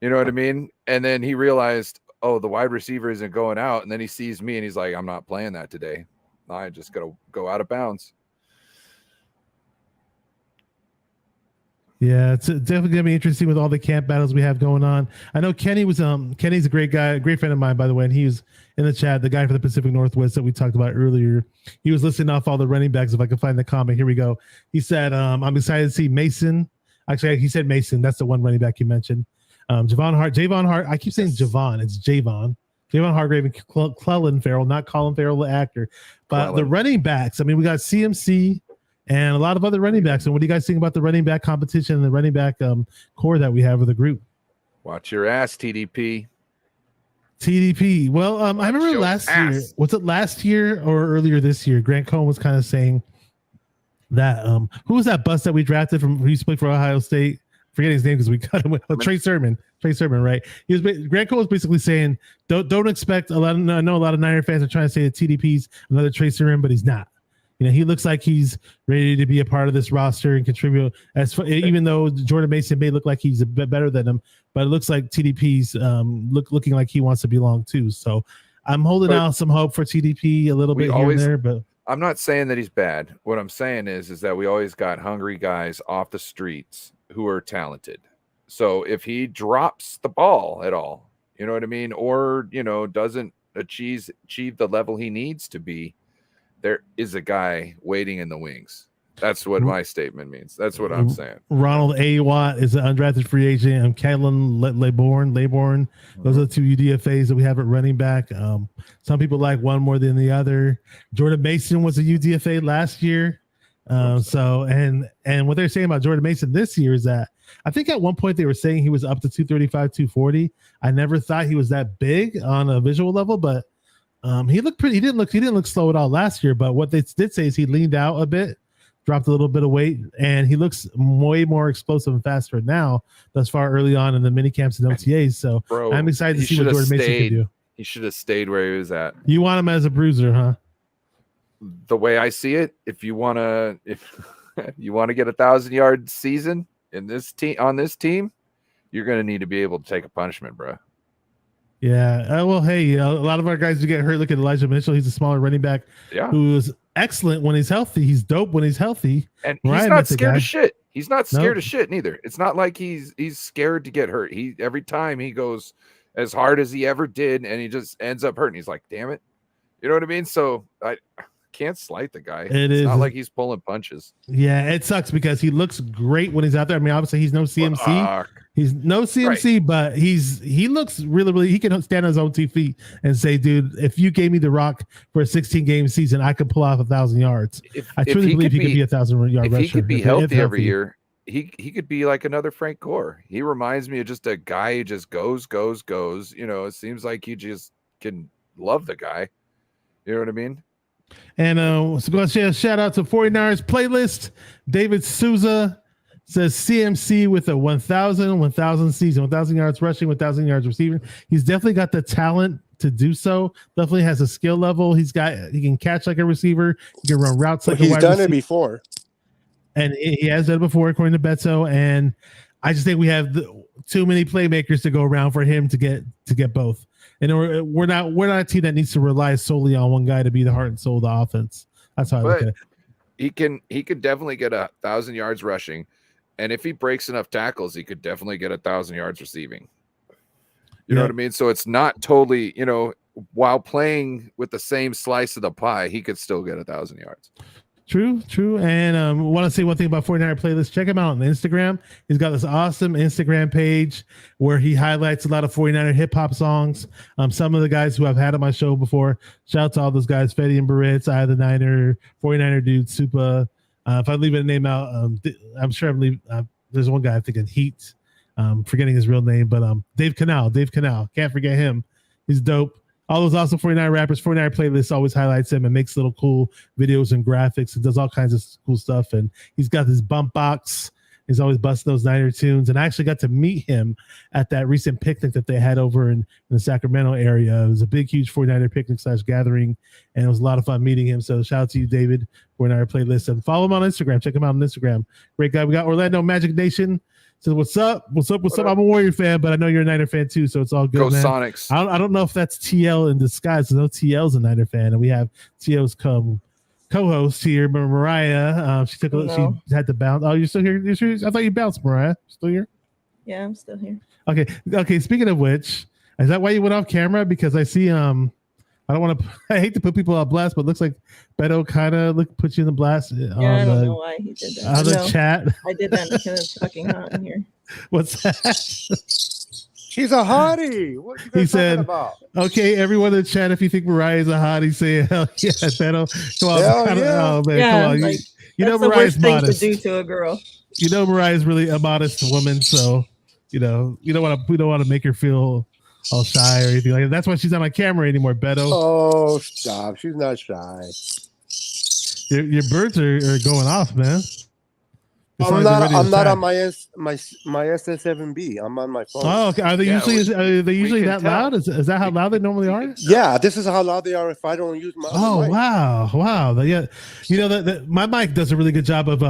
You know what I mean? And then he realized, oh, the wide receiver isn't going out. And then he sees me and he's like, I'm not playing that today. I just got to go out of bounds.
Yeah, it's definitely gonna be interesting with all the camp battles we have going on. I know Kenny was Kenny's a great guy, a great friend of mine, by the way, and he was in the chat, the guy for the Pacific Northwest that we talked about earlier. He was listing off all the running backs. If I can find the comment, here we go. He said, I'm excited to see Mason. Actually, he said Mason. That's the one running back you mentioned. Javon Hart. I keep saying Javon. It's Javon. Javon Hargrave and Clellan Farrell, not Colin Farrell, the actor. But
Clellan.
the running backs, I mean, we got CMC and a lot of other running backs. And what do you guys think about the running back competition and the running back core that we have with the group?
Watch your ass, TDP.
TDP. Well, I remember
your
last
ass.
year. Was it last year or earlier this year? Grant Cohn was kind of saying that who was that bust that we drafted from who used to play for Ohio State? Forgetting his name because we cut him. Trey Sermon. Trey Sermon, right? Grant Cohn was basically saying, don't expect a lot. I know a lot of Niner fans are trying to say that TDP's another Trey Sermon, but he's not. You know, he looks like he's ready to be a part of this roster and contribute. Even though Jordan Mason may look like he's a bit better than him, but it looks like TDP's looking like he wants to belong too. So I'm holding out some hope for TDP a little bit here and there. But
I'm not saying that he's bad. What I'm saying is that we always got hungry guys off the streets who are talented. So if he drops the ball at all, you know what I mean, or doesn't achieve the level he needs to be, there is a guy waiting in the wings. That's what my statement means. That's what I'm saying.
Ronald A. Watt is an undrafted free agent. And Kellen Laborn. Those are the two UDFAs that we have at running back. Some people like one more than the other. Jordan Mason was a UDFA last year. And what they're saying about Jordan Mason this year is that I think at one point they were saying he was up to 235, 240. I never thought he was that big on a visual level, but he looked pretty. He didn't look slow at all last year. But what they did say is he leaned out a bit, dropped a little bit of weight, and he looks way more explosive and faster now thus far early on in the mini camps and OTAs. So I'm excited to see what Jordan Mason can do.
He should have stayed where he was at.
You want him as a bruiser, huh?
The way I see it, if you want to get 1,000-yard season in this team on this team, you're going to need to be able to take a punishment, bro.
Yeah. Well, hey, a lot of our guys who get hurt. Look at Elijah Mitchell. He's a smaller running back who is excellent when he's healthy. He's dope when he's healthy.
And he's not scared of shit. He's not scared of shit neither. It's not like he's scared to get hurt. Every time he goes as hard as he ever did, and he just ends up hurting. He's like, damn it. You know what I mean? So I can't slight the guy. It's not like he's pulling punches.
Yeah, it sucks because he looks great when he's out there. I mean, obviously he's no CMC. He's no CMC, right. But he looks really, he can stand on his own 2 feet and say, dude, if you gave me the rock for a 16-game season, I could pull off 1,000 yards. I truly believe he could be a 1,000-yard rusher.
If he could be healthy every year, he could be like another Frank Gore. He reminds me of just a guy who just goes. You know, it seems like you just can love the guy. You know what I mean?
And so go ahead, shout out to 49ers playlist. David Souza says CMC with a 1,000 season, 1,000 yards rushing, 1,000 yards receiving. He's definitely got the talent to do so. Definitely has a skill level. He can catch like a receiver. He can run routes like a wide receiver.
He's done it before. And
he has done it before, according to Beto. And I just think we have too many playmakers to go around for him to get both. And we're not a team that needs to rely solely on one guy to be the heart and soul of the offense. That's how I look at it.
He can definitely get 1,000 yards rushing, and if he breaks enough tackles, he could definitely get 1,000 yards receiving. You know what I mean? So it's not totally, while playing with the same slice of the pie, he could still get 1,000 yards.
True. And want to say one thing about 49er playlist. Check him out on Instagram. He's got this awesome Instagram page where he highlights a lot of 49er hip hop songs. Some of the guys who I've had on my show before. Shout out to all those guys: Fetty and Barrett's, I the Niner, 49er dude, Supa. If I leave a name out, I'm sure I'm leaving. There's one guy I'm thinking Heat. Forgetting his real name, but Dave Canal. Can't forget him. He's dope. All those awesome 49 rappers, 49 playlists always highlights him and makes little cool videos and graphics and does all kinds of cool stuff. And he's got this bump box. He's always busting those Niner tunes. And I actually got to meet him at that recent picnic that they had over in the Sacramento area. It was a big, huge 49er picnic / gathering. And it was a lot of fun meeting him. So shout out to you, David, 49er playlist. And follow him on Instagram. Check him out on Instagram. Great guy. We got Orlando Magic Nation. So what's up? I'm a Warrior fan, but I know you're a Niner fan too, so it's all good.
Go
man.
Sonics!
I don't know if that's TL in disguise. I know TL's a Niner fan, and we have TL's co-host here, Mariah. She had to bounce. Oh, you're still here? I thought you bounced, Mariah. Still here?
Yeah, I'm still here.
Okay. Speaking of which, is that why you went off camera? Because I see I don't want to. I hate to put people on blast, but it looks like Beto kind of put you in the blast.
Yeah, I don't know why he did that.
On the chat,
I did that because it's fucking hot in here.
What's that?
She's a hottie. What are you guys talking about?
Okay, everyone in the chat, if you think Mariah is a hottie, say hell yeah, Beto. Come on,
yeah.
Oh man,
yeah,
come on.
like,
you know
Mariah's
modest.
Thing to do to a girl.
You know Mariah's really a modest woman, so we don't want to make her feel all shy or anything like that. That's why she's not on camera anymore, Beto.
Oh, stop. She's not shy.
Your birds are going off, man.
I'm not on my SS7B. I'm on my phone.
Oh, okay. Are they usually that
tell.
loud? Is that how loud they normally are?
Yeah, this is how loud they are if I don't use my other mic.
Wow. Yeah, my mic does a really good job of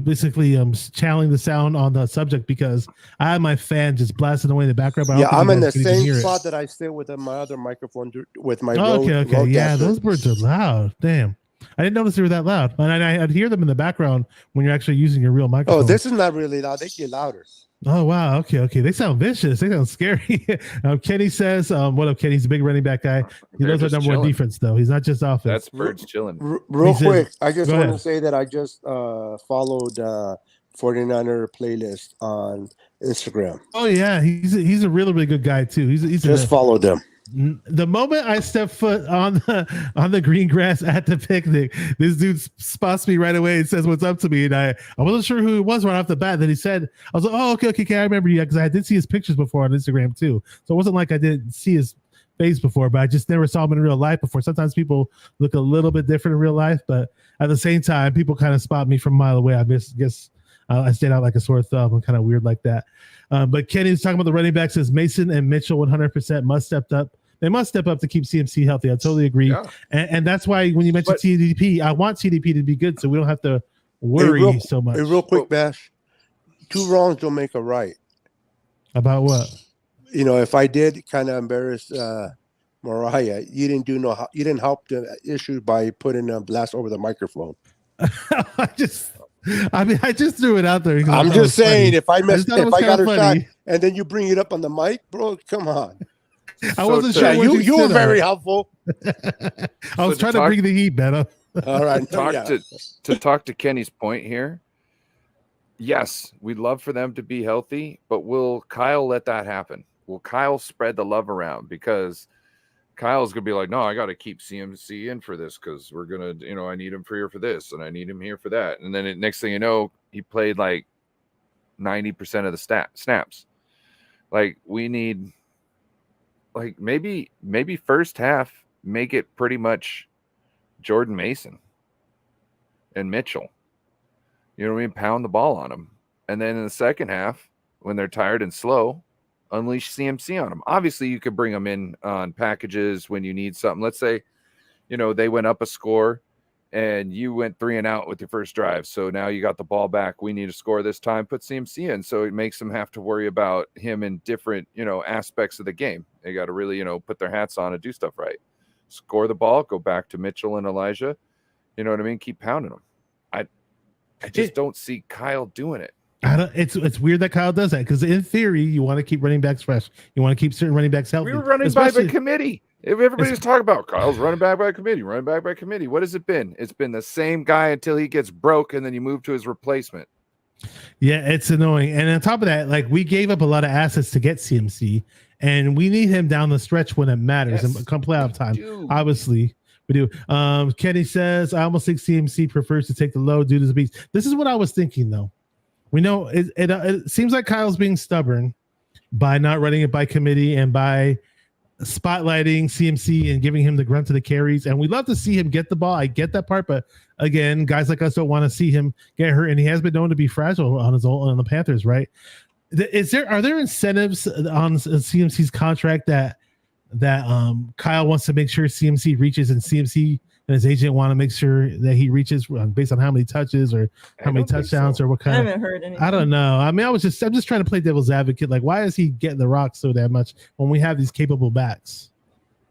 basically channeling the sound on the subject because I have my fan just blasting away in the background. But
I'm in the same spot that I sit with my other microphone with my Rode
yeah, those birds are loud. Damn. I didn't notice they were that loud. And I'd hear them in the background when you're actually using your real microphone.
Oh, this is not really loud. They get louder.
Oh, wow. Okay. They sound vicious. They sound scary. Kenny says, what up, Kenny? He's a big running back guy. He loves our number one defense, though. He's not just offense.
That's birds chilling.
Real quick, I just want to say that I just followed 49er playlist on Instagram.
Oh, yeah. He's a really, really good guy, too. He's
just followed them.
The moment I step foot on the green grass at the picnic, this dude spots me right away and says what's up to me, and I wasn't sure who it was right off the bat. Then he said, I was like, oh, okay, I remember you, because I did see his pictures before on Instagram too, so it wasn't like I didn't see his face before, but I just never saw him in real life before. Sometimes people look a little bit different in real life, but at the same time, people kind of spot me from a mile away. I guess I stand out like a sore thumb. I'm kind of weird like that. But Kenny was talking about the running backs. Says Mason and Mitchell 100% must step up. They must step up to keep CMC healthy. I totally agree. Yeah. And that's why when you mentioned CDP, I want CDP to be good so we don't have to worry so much.
Real quick, Bash. 2 wrongs don't make a right.
About what?
If I did kind of embarrass Mariah, you didn't help the issue by putting a blast over the microphone.
I just threw it out there.
I'm just saying, if I got her shot and then you bring it up on the mic, bro, come on.
I wasn't sure.
You were very helpful.
I was trying to bring the heat, Beto.
All right.
To talk to Kenny's point here. Yes, we'd love for them to be healthy, but will Kyle let that happen? Will Kyle spread the love around? Because Kyle's gonna be like, no, I got to keep CMC in for this because we're gonna, I need him here for this and I need him here for that. And then next thing you know, he played like 90% of the snaps. Like we need. Like maybe first half make it pretty much Jordan Mason and Mitchell. You know what I mean? Pound the ball on them. And then in the second half, when they're tired and slow, unleash CMC on them. Obviously, you could bring them in on packages when you need something. Let's say, they went up a score and you went 3 and out with your first drive. So now you got the ball back. We need to score this time. Put CMC in. So it makes them have to worry about him in different, aspects of the game. They got to really, put their hats on and do stuff right. Score the ball, go back to Mitchell and Elijah. You know what I mean? Keep pounding them. I just don't see Kyle doing it.
It's weird that Kyle does that because in theory, you want to keep running backs fresh. You want to keep certain running backs healthy.
We were running by the committee. Everybody's talking about Kyle's running back by committee. What has it been? It's been the same guy until he gets broke, and then you move to his replacement.
Yeah, it's annoying. And on top of that, like we gave up a lot of assets to get CMC, and we need him down the stretch when it matters and come playoff time. Obviously, we do. Kenny says, I almost think CMC prefers to take the low due to the beast. This is what I was thinking, though. We know it seems like Kyle's being stubborn by not running it by committee and by spotlighting CMC and giving him the grunt of the carries. And we love to see him get the ball. I get that part, but again, guys like us don't want to see him get hurt. And he has been known to be fragile on the Panthers, right? Are there incentives on CMC's contract that Kyle wants to make sure CMC reaches, and CMC and his agent want to make sure that he reaches based on how many touches or how many touchdowns or what kind
I haven't heard anything.
I don't know. I mean, I'm just trying to play devil's advocate. Like, why is he getting the rock so damn much when we have these capable backs?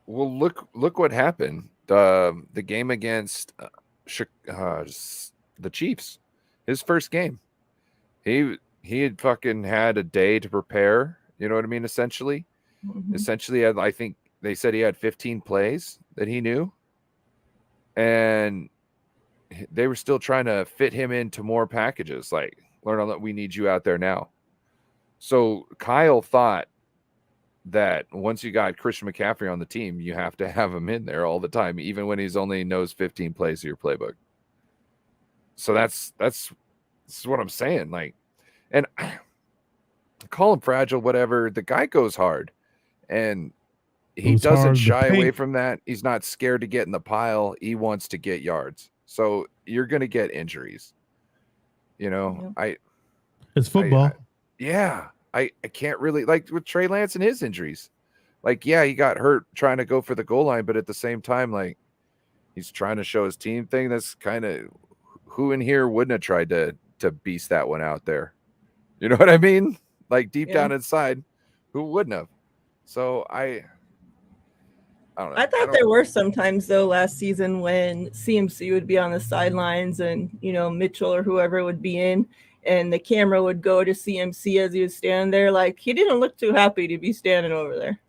Well, look what happened. The game against the Chiefs, his first game, he had fucking had a day to prepare. You know what I mean? Essentially, I think they said he had 15 plays that he knew. And they were still trying to fit him into more packages. Like, learn on that. We need you out there now. So Kyle thought that once you got Christian McCaffrey on the team, you have to have him in there all the time, even when he's only knows 15 plays of your playbook. So that's what I'm saying. Like, and call him fragile, whatever. The guy goes hard, and he doesn't shy away from that. He's not scared to get in the pile. He wants to get yards. So you're going to get injuries. You know,
It's football.
I can't really, like with Trey Lance and his injuries. Like, yeah, he got hurt trying to go for the goal line, but at the same time, like, he's trying to show his team thing. That's kind of who in here wouldn't have tried to beast that one out there. You know what I mean? Like deep down inside, who wouldn't have? So I don't know.
I thought there were some times though last season when CMC would be on the sidelines and Mitchell or whoever would be in, and the camera would go to CMC as he was standing there. Like he didn't look too happy to be standing over there.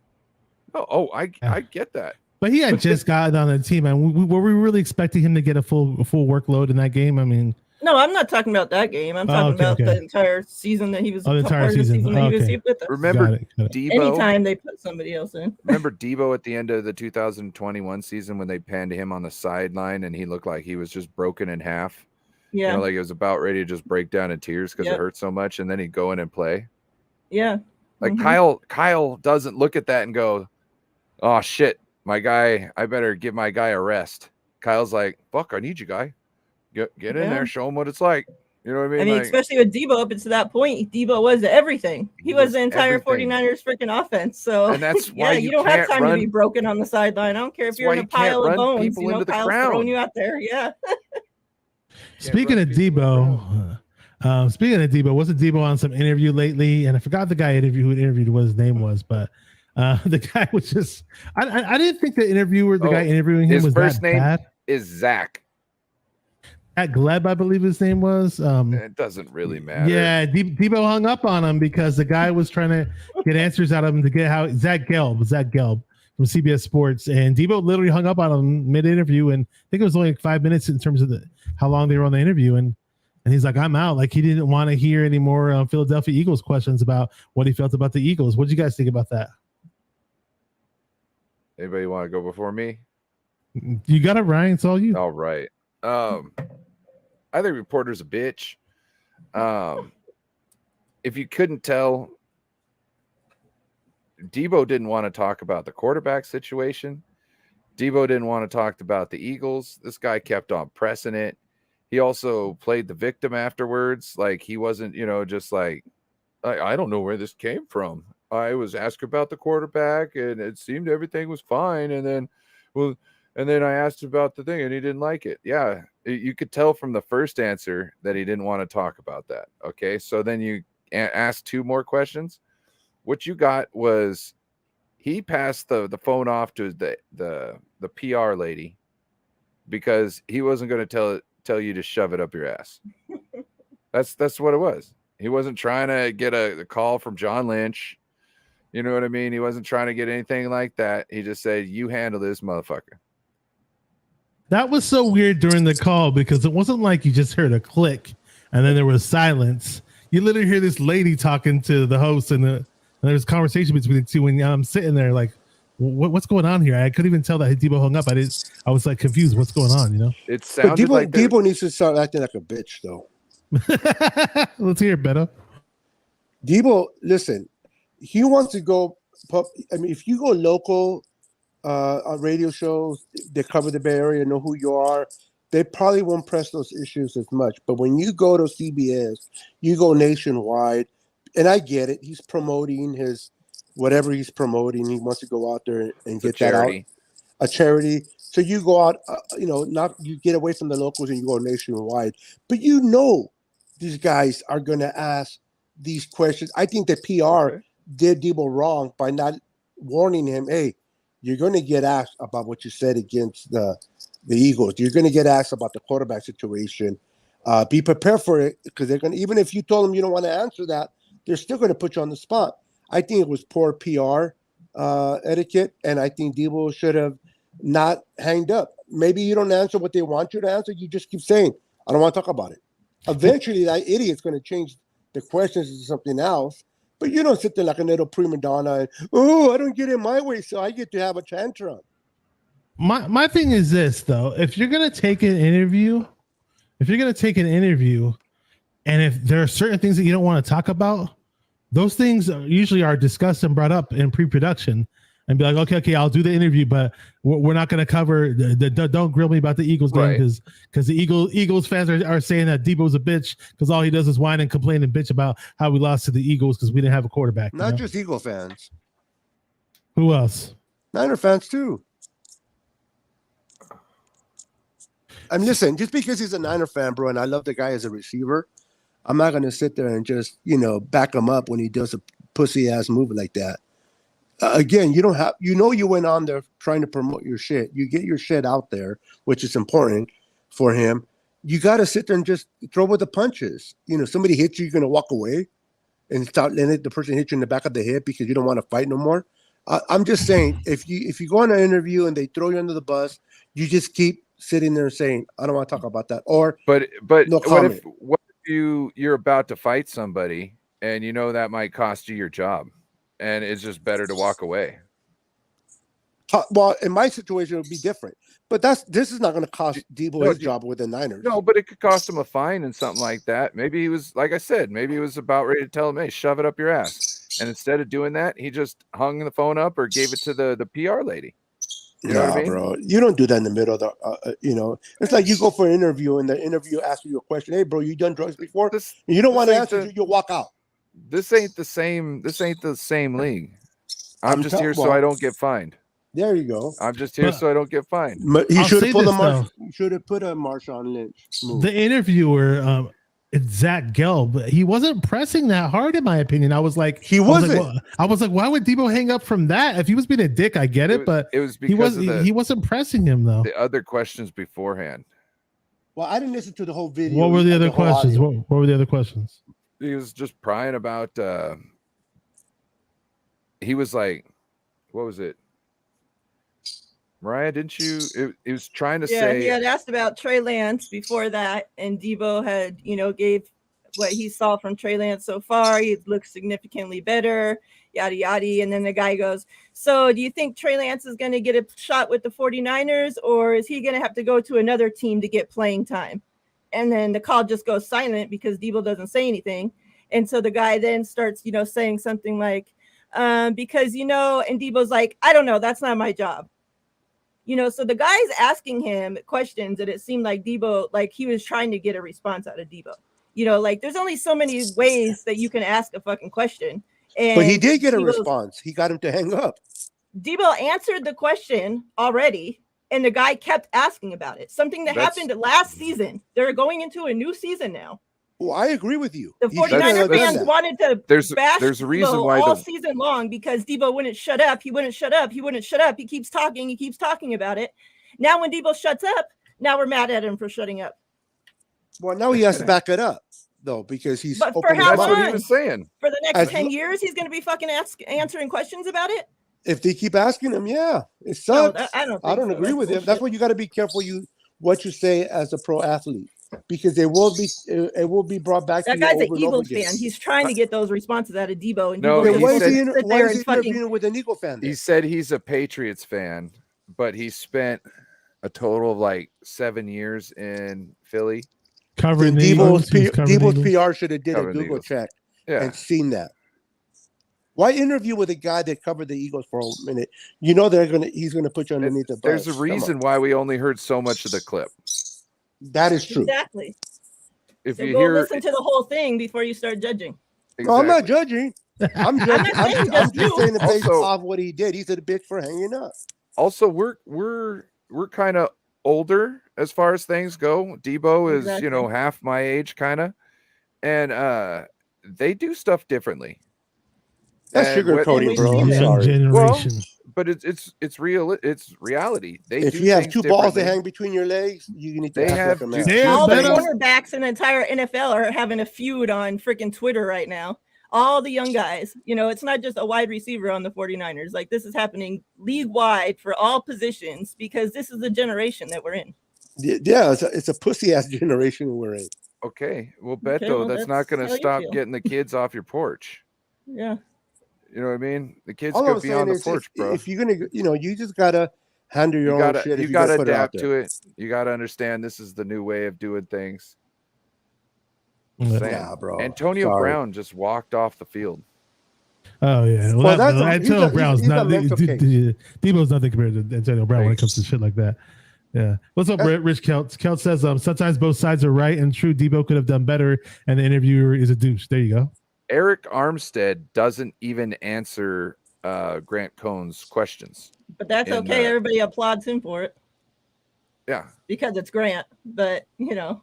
I get that.
But he had just gotten on the team, and were we really expecting him to get a full workload in that game? I mean,
no, I'm not talking about that game. I'm talking about the entire season that he was.
The entire season.
That he was with us.
Remember Debo?
Anytime they put somebody else in.
Remember Debo at the end of the 2021 season when they panned him on the sideline and he looked like he was just broken in half.
Yeah,
like it was about ready to just break down in tears because it hurt so much, and then he'd go in and play.
Yeah,
like Kyle doesn't look at that and go, "Oh shit, my guy, I better give my guy a rest." Kyle's like, "Fuck, I need you, guy. Get in there, show him what it's like." You know what I mean?
I mean, especially with Debo up to that point, Debo was everything. He was the entire 49ers freaking offense. So
and that's why
you don't have time to be broken on the sideline. I don't care if you're in a pile of bones. Kyle's throwing you out there. Yeah.
Speaking of Debo, wasn't Debo on some interview lately? And I forgot the guy who interviewed what his name was, but the guy was just I didn't think the interviewer, the guy interviewing him, was
first
that
name
bad.
Is Zach.
At Gleb, I believe his name was.
It doesn't really matter.
Yeah, Debo hung up on him because the guy was trying to get answers out of him to get how Zach Gelb from CBS Sports, and Debo literally hung up on him mid-interview, and I think it was only like 5 minutes in terms of how long they were on the interview, and he's like, "I'm out." Like he didn't want to hear any more Philadelphia Eagles questions about what he felt about the Eagles. What did you guys think about that?
Anybody want to go before me?
You got it, Ryan. It's all you.
All right. I think reporter's a bitch. If you couldn't tell, Debo didn't want to talk about the quarterback situation. Debo didn't want to talk about the Eagles. This guy kept on pressing it. He also played the victim afterwards. Like he wasn't, just like, I don't know where this came from. I was asked about the quarterback and it seemed everything was fine. And then I asked about the thing and he didn't like it. Yeah. You could tell from the first answer that he didn't want to talk about that. Okay. So then you asked two more questions. What you got was he passed the phone off to the PR lady because he wasn't going to tell you to shove it up your ass. That's what it was. He wasn't trying to get a call from John Lynch. You know what I mean? He wasn't trying to get anything like that. He just said, "You handle this, motherfucker."
That was so weird during the call because it wasn't like you just heard a click and then there was silence. You literally hear this lady talking to the host and there was conversation between the two. And I'm sitting there like, what's going on here? I couldn't even tell that Debo hung up. I was like confused. What's going on?
It sounded like
Debo needs to start acting like a bitch though.
Let's hear it, Beto.
Debo, listen, he wants to go. I mean, if you go local on radio shows, they cover the Bay Area, know who you are. They probably won't press those issues as much. But when you go to CBS, you go nationwide, and I get it. He's promoting his whatever he's promoting. He wants to go out there and get that out. A charity. So you go out, you get away from the locals and you go nationwide. But these guys are going to ask these questions. I think the PR did Debo wrong by not warning him, hey, you're going to get asked about what you said against the Eagles. You're going to get asked about the quarterback situation. Be prepared for it because they're going to, even if you told them you don't want to answer that, they're still going to put you on the spot. I think it was poor PR etiquette, and I think Debo should have not hanged up. Maybe you don't answer what they want you to answer. You just keep saying, I don't want to talk about it. Eventually, that idiot's going to change the questions to something else. But you don't sit there like a little prima donna and, I don't get it my way, so I get to have a tantrum.
My thing is this, though. If you're going to take an interview, and if there are certain things that you don't want to talk about, those things usually are discussed and brought up in pre-production. and be like, okay, I'll do the interview, but we're not going to cover. Don't grill me about the Eagles game because the Eagles fans are saying that Debo's a bitch because all he does is whine and complain and bitch about how we lost to the Eagles because we didn't have a quarterback.
Not just Eagle fans.
Who else?
Niner fans too. I mean, listen, just because he's a Niner fan, bro, and I love the guy as a receiver, I'm not going to sit there and just, back him up when he does a pussy ass move like that. Again, you don't have, you went on there trying to promote your shit. You get your shit out there, which is important for him. You got to sit there and just throw with the punches. Somebody hits you, you're going to walk away and start letting the person hit you in the back of the head because you don't want to fight no more. I'm just saying, if you go on an interview and they throw you under the bus, you just keep sitting there saying, I don't want to talk about that. Or
but
no
what if you're about to fight somebody and that might cost you your job and it's just better to walk away?
Well, in my situation, it would be different. But this is not going to cost Debo his job with the Niners.
No, but it could cost him a fine and something like that. Maybe he was, like I said, maybe he was about ready to tell him, hey, shove it up your ass. And instead of doing that, he just hung the phone up or gave it to the PR lady. You know what I mean? Bro,
you don't do that in the middle of the, it's like you go for an interview and the interview asks you a question. Hey, bro, you done drugs before? You don't want to answer, you'll walk out.
This ain't the same league. I'm just here so I don't get fined.
There you go.
I'm just here so I don't get fined.
He should have put a Marshawn Lynch move.
The interviewer, Zach Gelb, he wasn't pressing that hard, in my opinion. I was like,
I
was like, why would Debo hang up from that? If he was being a dick, I get it, but
it was because
he wasn't pressing him though.
The other questions beforehand.
Well, I didn't listen to the whole video.
What were the other questions? What were the other questions?
He was just prying about. He was like, what was it? Mariah, didn't you? It was trying to say.
He had asked about Trey Lance before that, and Debo had, gave what he saw from Trey Lance so far. He looks significantly better, yada, yada. And then the guy goes, so do you think Trey Lance is going to get a shot with the 49ers, or is he going to have to go to another team to get playing time? And then the call just goes silent because Debo doesn't say anything. And so the guy then starts, saying something like, because, and Debo's like, I don't know, that's not my job. So the guy's asking him questions that it seemed like Debo, like he was trying to get a response out of Debo. Like there's only so many ways that you can ask a fucking question. And
but he did get a response. He got him to hang up.
Debo answered the question already, and the guy kept asking about it. Something that happened last season. They're going into a new season now.
Well, I agree with you.
The 49er fans wanted to bash
there's a reason
Debo
why
all season long because Debo wouldn't shut up. He wouldn't shut up. He wouldn't shut up. He keeps talking. He keeps talking about it. Now when Debo shuts up, now we're mad at him for shutting up.
Well, now he has to back it up, though, because he's.
But for how long?
That's what he was saying.
For the next 10 years, he's going to be fucking answering questions about it?
If they keep asking him, yeah. It sucks.
No, I
don't agree with him. That's why you got to be careful what you say as a pro athlete. Because it will be brought back to you.
That guy's an Eagles fan. He's trying to get those responses out of Debo. And
no,
Debo
why is he interviewing with an Eagle fan?
He said he's a Patriots fan, but he spent a total of like 7 years in Philly.
Covering
Debo's PR should have did a Google check and seen that. Why interview with a guy that covered the Eagles for a minute? He's gonna put you underneath the bus.
There's a reason why we only heard so much of the clip.
That is true.
Exactly.
If
so
you
go
hear,
listen to the whole thing before you start judging.
Exactly.
No, I'm not judging. I'm just saying the based
Also,
off what he did. He's a bitch for hanging up.
Also, we're kind of older as far as things go. Debo is half my age, kind of, and they do stuff differently.
That's sugarcoating, bro. I'm sorry.
Generation.
Well, but it's real. It's reality.
If you have two balls that hang between your legs, you need to act like a man.
All the quarterbacks in the entire NFL are having a feud on freaking Twitter right now. All the young guys, it's not just a wide receiver on the 49ers. Like this is happening league wide for all positions because this is the generation that we're in.
Yeah, it's a pussy ass generation we're in.
Okay, well, Beto, that's not going to stop getting the kids off your porch.
Yeah.
You know what I mean? The kids could be on the porch, bro.
If you're gonna, you just gotta handle your own shit.
You gotta adapt to it. You gotta understand this is the new way of doing things.
Yeah, bro.
Antonio Brown just walked off the field.
Oh yeah,
Well, that's
Antonio Brown's
he's a
not
mental case.
Debo's nothing compared to Antonio Brown when it comes to
Thanks.
shit like that. Yeah. What's up, Rich Kelt? Kelt says sometimes both sides are right and true. Debo could have done better, and the interviewer is a douche. There you go.
Eric Armstead doesn't even answer Grant Cohn's questions.
But that's okay. Everybody applauds him for it.
Yeah.
Because it's Grant. But,
You know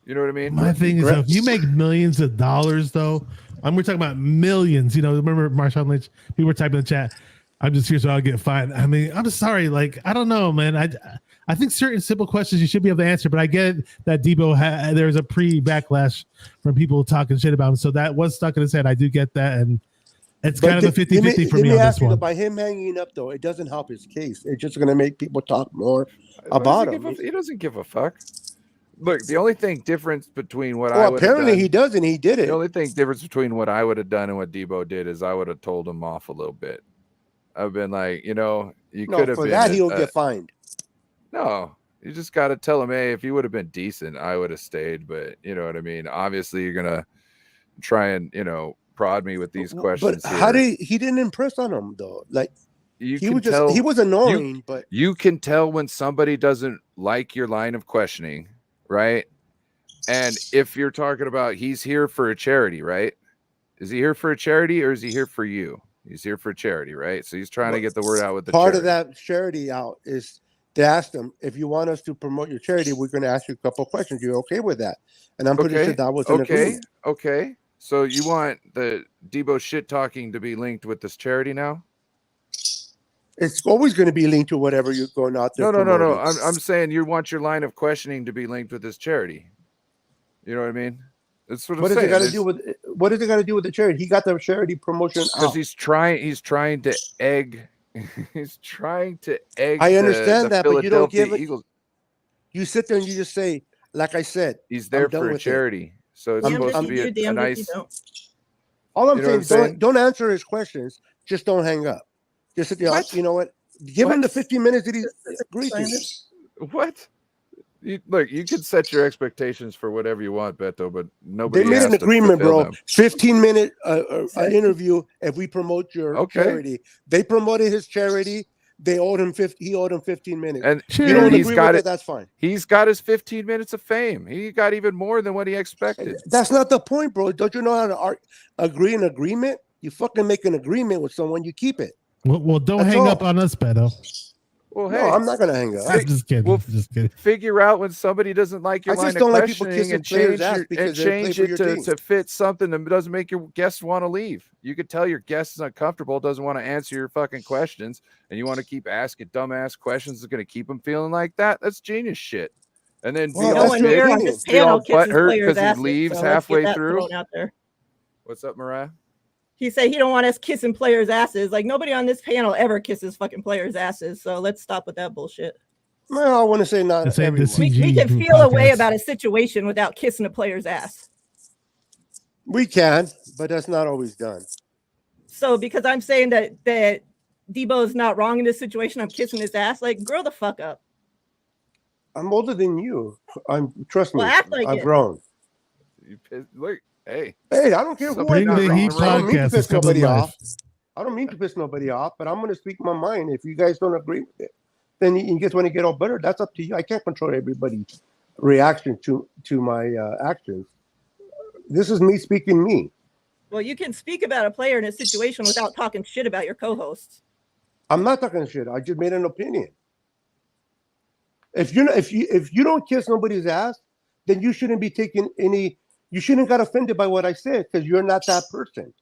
what I mean?
My thing is, if you make millions of dollars, though, we're talking about millions. You know, remember Marshawn Lynch? People were typing in the chat. I'm just here so I'll get fined. I mean, I'm just sorry. Like, I don't know, man. I think certain simple questions you should be able to answer, but I get that Debo there's a pre-backlash from people talking shit about him. So that was stuck in his head. I do get that. And it's kind of a 50-50 for me on this one.
By him hanging up, though, it doesn't help his case. It's just going to make people talk more about him.
He doesn't give a fuck. Look, the only thing difference between what I would
apparently he doesn't. He did it.
The only thing difference between what I would have done and what Debo did is I would have told him off a little bit. I've been like, you could have
for
been
that he'll get fined.
No, you just got to tell him, hey, if you would have been decent, I would have stayed. But you know what I mean? Obviously, you're gonna try and prod me with these questions.
But how did he didn't impress on him though? Like
he
was annoying, but
you can tell when somebody doesn't like your line of questioning. Right. And if you're talking about he's here for a charity, right? Is he here for a charity or is he here for you? He's here for charity, right? So he's trying to get the word out with the
part of that charity out is they asked him, if you want us to promote your charity, we're going to ask you a couple of questions. You're okay with that? And I'm pretty sure that was an agreement.
Okay. So you want the Debo shit talking to be linked with this charity now?
It's always going to be linked to whatever you're going out there.
No. I'm saying you want your line of questioning to be linked with this charity. You know what I mean? That's what I'm saying.
What does it got to do with the charity? He got the charity promotion
because he's trying to egg. He's trying to egg.
I understand that, but you don't give it.
Eagles.
You sit there and you just say, like I said,
he's there for a charity. So it's supposed to be a nice.
All I'm saying is don't answer his questions. Just don't hang up. Just sit there. You know what? Give him the 15 minutes that he agreed to.
What? Look, you can set your expectations for whatever you want, Beto, but nobody.
They made an agreement, bro. 15-minute interview. If we promote your charity, they promoted his charity. They owed him 50. He owed him 15 minutes.
And
you don't agree with it. That's fine.
He's got his 15 minutes of fame. He got even more than what he expected.
That's not the point, bro. Don't you know how to agree an agreement? You fucking make an agreement with someone, you keep it.
Well, don't hang up on us, Beto.
Well, hey,
no, I'm not gonna hang up.
I'm just kidding.
Well,
just kidding.
Figure out when somebody doesn't like your line of questioning and change it to fit something that doesn't make your guests want to leave. You could tell your guest is uncomfortable, doesn't want to answer your fucking questions, and you want to keep asking dumbass questions that's going to keep them feeling like that. That's genius shit. And then be all butthurt because he leaves halfway through. What's up, Mariah?
He said he don't want us kissing players' asses. Like nobody on this panel ever kisses fucking players' asses. So let's stop with that bullshit.
Well, I want to say not.
We can feel a way about a situation without kissing a player's ass.
We can, but that's not always done.
So because I'm saying that Debo is not wrong in this situation, I'm kissing his ass. Like, grow the fuck up.
I'm older than you. Trust me.
Act like
I've grown.
Look. Hey,
I don't care who I don't mean to piss nobody off. I don't mean to piss nobody off, but I'm going to speak my mind. If you guys don't agree with it, then you just want to get all better. That's up to you. I can't control everybody's reaction to my actions. This is me speaking me.
Well, you can speak about a player in a situation without talking shit about your co-hosts.
I'm not talking shit. I just made an opinion. If you don't kiss nobody's ass, then you shouldn't be taking any. You shouldn't got offended by what I said because you're not that person.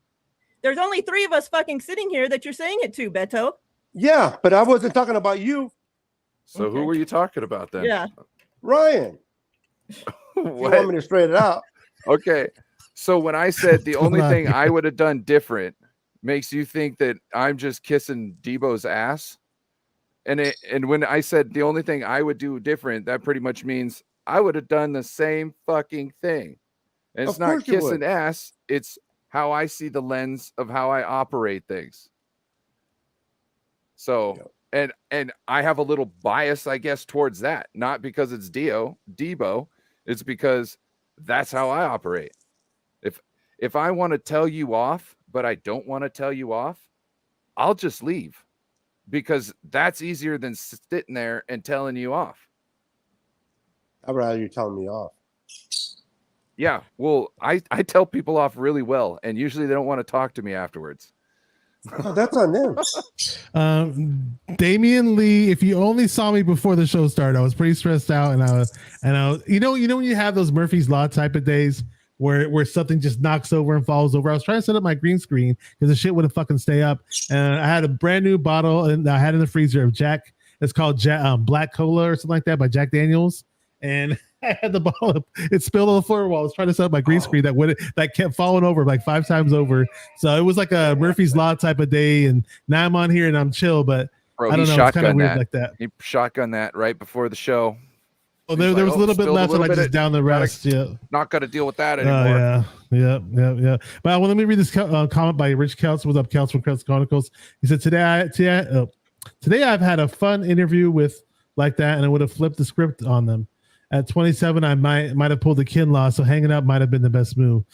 There's only 3 of us fucking sitting here that you're saying it to, Beto.
Yeah, but I wasn't talking about you.
So who were you talking about then?
Yeah.
Ryan. You want me to straight it out?
Okay. So when I said the only thing I would have done different makes you think that I'm just kissing Debo's ass. And when I said the only thing I would do different, that pretty much means I would have done the same fucking thing. And it's not kissing ass. It's how I see the lens of how I operate things. So, and I have a little bias, I guess, towards that. Not because it's Debo. It's because that's how I operate. If I want to tell you off but I don't want to tell you off, I'll just leave, because that's easier than sitting there and telling you off.
I'd rather you tell me off.
Yeah, well, I tell people off really well, and usually they don't want to talk to me afterwards.
Oh, that's on them.
Damian Lee, if you only saw me before the show started, I was pretty stressed out, and I was, you know when you have those Murphy's Law type of days where something just knocks over and falls over. I was trying to set up my green screen because the shit wouldn't fucking stay up, and I had a brand new bottle and I had in the freezer of Jack. It's called Black Cola or something like that by Jack Daniels, and I had the bottle. It spilled on the floor while I was trying to set up my green screen that kept falling over like 5 times over. So it was like a Murphy's Law type of day, and now I'm on here and I'm chill, but
Bro,
I don't know. It's kind of weird like that.
He shotgunned that right before the show.
Oh, there was a little bit left, and I just down the rest. Yeah,
not gonna deal with that anymore.
Yeah. But let me read this comment by Rich Kelts. What's up, Kelts from Kelts Chronicles? He said today I've had a fun interview with like that, and I would have flipped the script on them. At 27, I might have pulled the Kinlaw, so hanging up might have been the best move.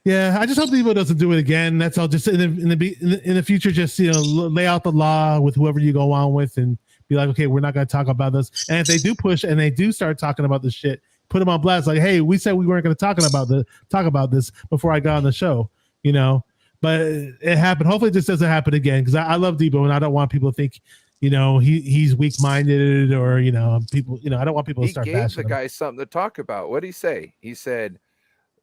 Yeah, I just hope Devo doesn't do it again. That's all. Just in the future, just lay out the law with whoever you go on with, and be like, okay, we're not going to talk about this. And if they do push and they do start talking about this shit, put them on blast. Like, hey, we said we weren't going to talk about this before I got on the show, But it happened. Hopefully, this doesn't happen again, because I love Debo, and I don't want people to think, he's weak-minded, or people. I don't want people to start bashing him.
He gave the guy something to talk about. What did he say? He said,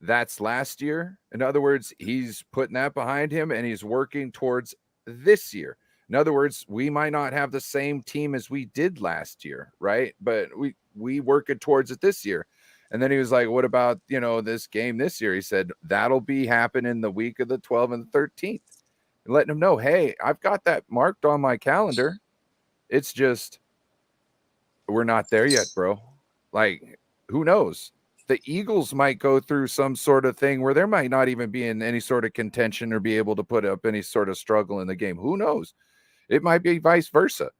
"That's last year." In other words, he's putting that behind him, and he's working towards this year. In other words, we might not have the same team as we did last year, right? But we working towards it this year. And then he was like, "What about this game this year?" He said that'll be happening the week of the 12th and the 13th. And letting him know, hey, I've got that marked on my calendar. It's just we're not there yet, bro. Like, who knows? The Eagles might go through some sort of thing where there might not even be in any sort of contention or be able to put up any sort of struggle in the game. Who knows? It might be vice versa.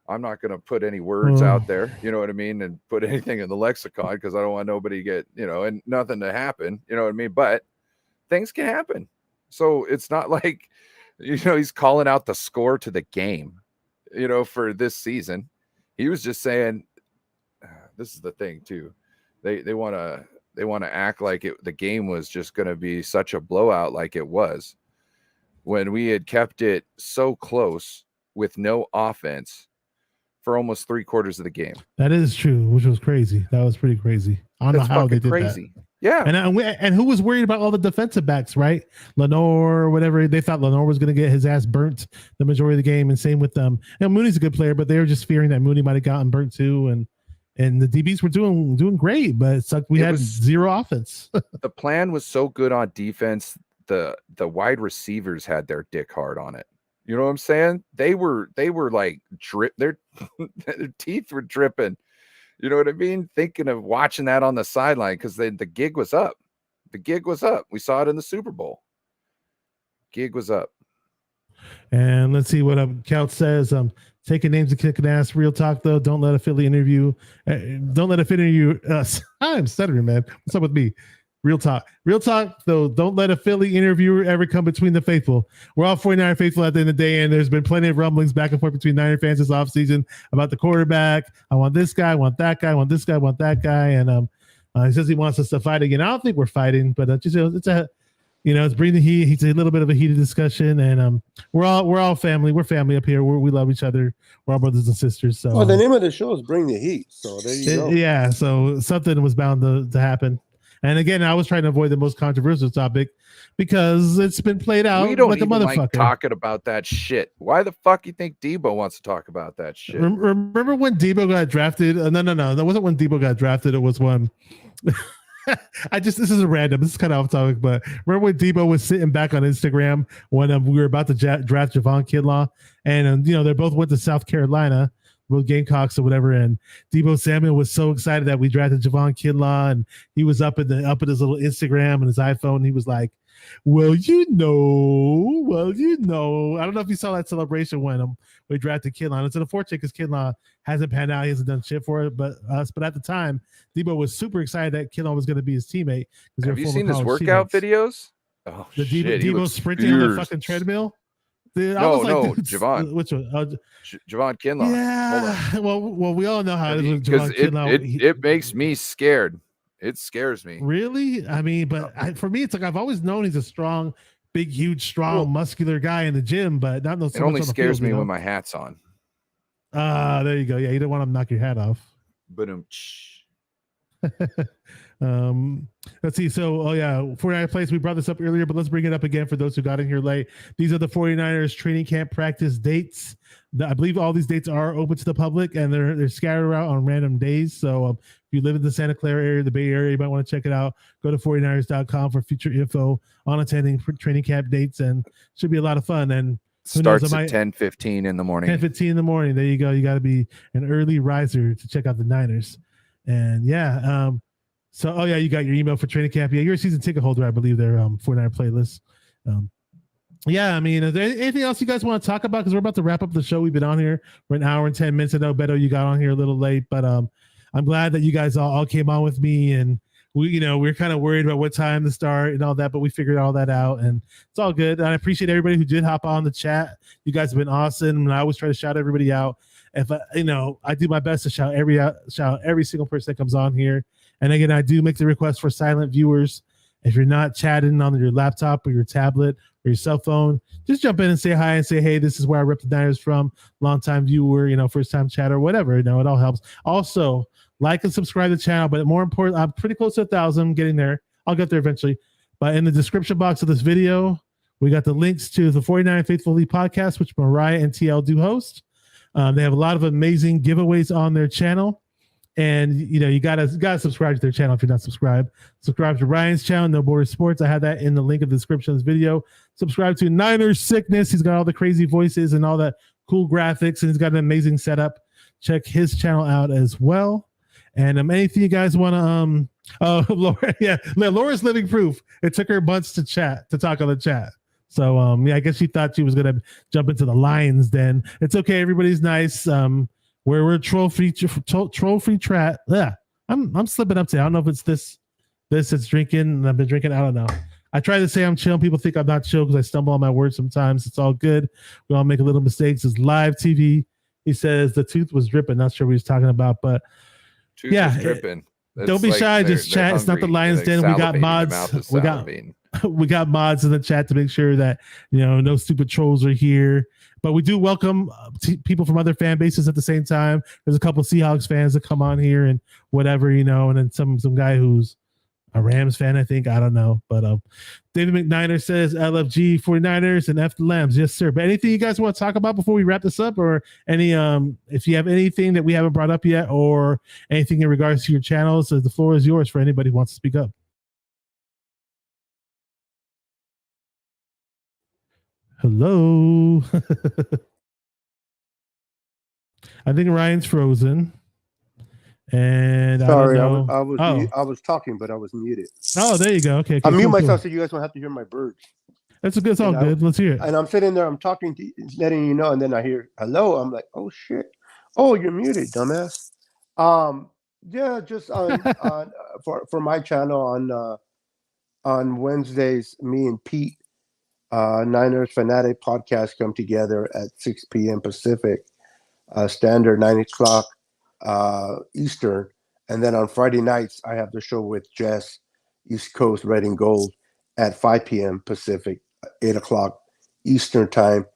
I'm not going to put any words out there, you know what I mean, and put anything in the lexicon, because I don't want nobody to get, and nothing to happen, you know what I mean? But things can happen. So it's not like, he's calling out the score to the game, for this season. He was just saying, this is the thing too. They want to act like the game was just going to be such a blowout, like it was, when we had kept it so close with no offense for almost 3/4 of the game.
That is true, which was crazy. That was pretty crazy. I don't know how they did crazy. That.
Yeah.
And who was worried about all the defensive backs, right? Lenore, whatever. They thought Lenore was going to get his ass burnt the majority of the game, and same with them. Mooney's a good player, but they were just fearing that Mooney might have gotten burnt too. And the DBs were doing great, but it sucked. We had zero offense.
The plan was so good on defense. The wide receivers had their dick hard on it. You know what I'm saying? They were like their teeth were dripping. You know what I mean? Thinking of watching that on the sideline, because the gig was up. The gig was up. We saw it in the Super Bowl. Gig was up.
And let's see what Couch says. Taking names and kicking ass. Real talk though. Don't let a Philly interview. Don't let a Philly interview us. I'm stuttering, man. What's up with me? Real talk though. Don't let a Philly interviewer ever come between the faithful. We're all 49er faithful at the end of the day, and there's been plenty of rumblings back and forth between Niner fans this offseason about the quarterback. I want this guy, I want that guy, I want this guy, I want that guy, and he says he wants us to fight again. I don't think we're fighting, but it's bringing the heat. It's a little bit of a heated discussion, and we're all family. We're family up here. We love each other. We're all brothers and sisters. So,
the name of the show is "Bring the Heat." So there you go.
Yeah. So something was bound to happen. And again, I was trying to avoid the most controversial topic because it's been played out.
We don't
like
even
a motherfucker.
Like talking about that shit. Why the fuck you think Debo wants to talk about that shit?
Remember when Debo got drafted? No. That wasn't when Debo got drafted. It was when this is a random. This is kind of off topic, but remember when Debo was sitting back on Instagram when we were about to draft Javon Kinlaw, and they both went to South Carolina. With Gamecocks or whatever, and Debo Samuel was so excited that we drafted Javon Kinlaw, and he was up at his little Instagram and his iPhone. And he was like, well, you know. I don't know if you saw that celebration when we drafted Kinlaw. It's unfortunate because Kinlaw hasn't panned out. He hasn't done shit for it, but at the time, Debo was super excited that Kinlaw was going to be his teammate.
Have you seen his workout videos? Oh
The
shit, he
Debo
was
sprinting on the
fierce.
fucking treadmill. Dude, I
No,
was like,
no,
dude,
Javon.
which one?
Javon Kinlaw.
Yeah. Well, we all know how it is with
Because
Javon Kinlaw.
it makes me scared. It scares me.
Really? I mean, but for me, it's like I've always known he's a strong, big, huge, strong, muscular guy in the gym, but not so
It
much
only
on the
scares
field,
me when my hat's on.
There you go. Yeah, you don't want to knock your hat off.
But
Let's see. So, 49 place. We brought this up earlier, but let's bring it up again for those who got in here late. These are the 49ers training camp practice dates. I believe all these dates are open to the public, and they're scattered around on random days. So, if you live in the Santa Clara area, the Bay Area, you might want to check it out. Go to 49ers.com for future info on attending training camp dates, and should be a lot of fun. And
starts at 10:15 in the morning.
10:15 in the morning. There you go. You got to be an early riser to check out the Niners. And so, you got your email for training camp. Yeah, you're a season ticket holder, I believe, their 49 playlist. I mean, is there anything else you guys want to talk about? Because we're about to wrap up the show. We've been on here for an hour and 10 minutes. I know, Beto, you got on here a little late, but I'm glad that you guys all came on with me. And we're kind of worried about what time to start and all that, but we figured all that out, and it's all good. And I appreciate everybody who did hop on the chat. You guys have been awesome, and I always try to shout everybody out. If I do my best to shout every single person that comes on here. And again, I do make the request for silent viewers. If you're not chatting on your laptop or your tablet or your cell phone, just jump in and say hi and say, hey, this is where I rep the Niners from. Longtime viewer, first time chatter, whatever. It all helps. Also, like and subscribe to the channel. But more important, I'm pretty close to 1,000, getting there. I'll get there eventually. But in the description box of this video, we got the links to the 49 Faithfully podcast, which Mariah and TL do host. They have a lot of amazing giveaways on their channel. And you gotta subscribe to their channel if you're not subscribed. Subscribe to Ryan's channel, No Border Sports. I have that in the link in the description of this video. Subscribe to Niners Sickness. He's got all the crazy voices and all that cool graphics, and he's got an amazing setup. Check his channel out as well. And anything you guys want to Laura, Laura's living proof. It took her months to talk on the chat. So I guess she thought she was gonna jump into the Lions den. It's okay, everybody's nice. We're troll-free chat. Yeah, I'm slipping up today. I don't know if it's this it's drinking, and I've been drinking. I don't know. I try to say I'm chill. People think I'm not chill because I stumble on my words sometimes. It's all good. We all make little mistakes. It's live TV. He says the tooth was dripping. Not sure what he's talking about, but
tooth was dripping.
Don't be shy. Just chat. It's not the Lions Den. We got mods. We got mods in the chat to make sure that no stupid trolls are here. But we do welcome people from other fan bases at the same time. There's a couple of Seahawks fans that come on here and whatever, and then some guy who's a Rams fan, I think. I don't know. But David McNiner says LFG 49ers and F the Lambs. Yes, sir. But anything you guys want to talk about before we wrap this up, or any if you have anything that we haven't brought up yet, or anything in regards to your channels, the floor is yours for anybody who wants to speak up. Hello. I think Ryan's frozen. And
sorry,
I don't know.
I was talking, but I was muted.
Oh, there you go. Okay,
I mute myself so you guys won't have to hear my birds.
That's good. It's all good. Let's hear it.
And I'm sitting there, I'm talking to you, letting you know, and then I hear hello. I'm like, oh shit. Oh, you're muted, dumbass. Just on for my channel on Wednesdays, me and Pete, Niners Fanatic podcast come together at 6 p.m. Pacific standard, 9 o'clock Eastern. And then on Friday nights, I have the show with Jess, East Coast Red and Gold at 5 p.m. Pacific, 8 o'clock Eastern time.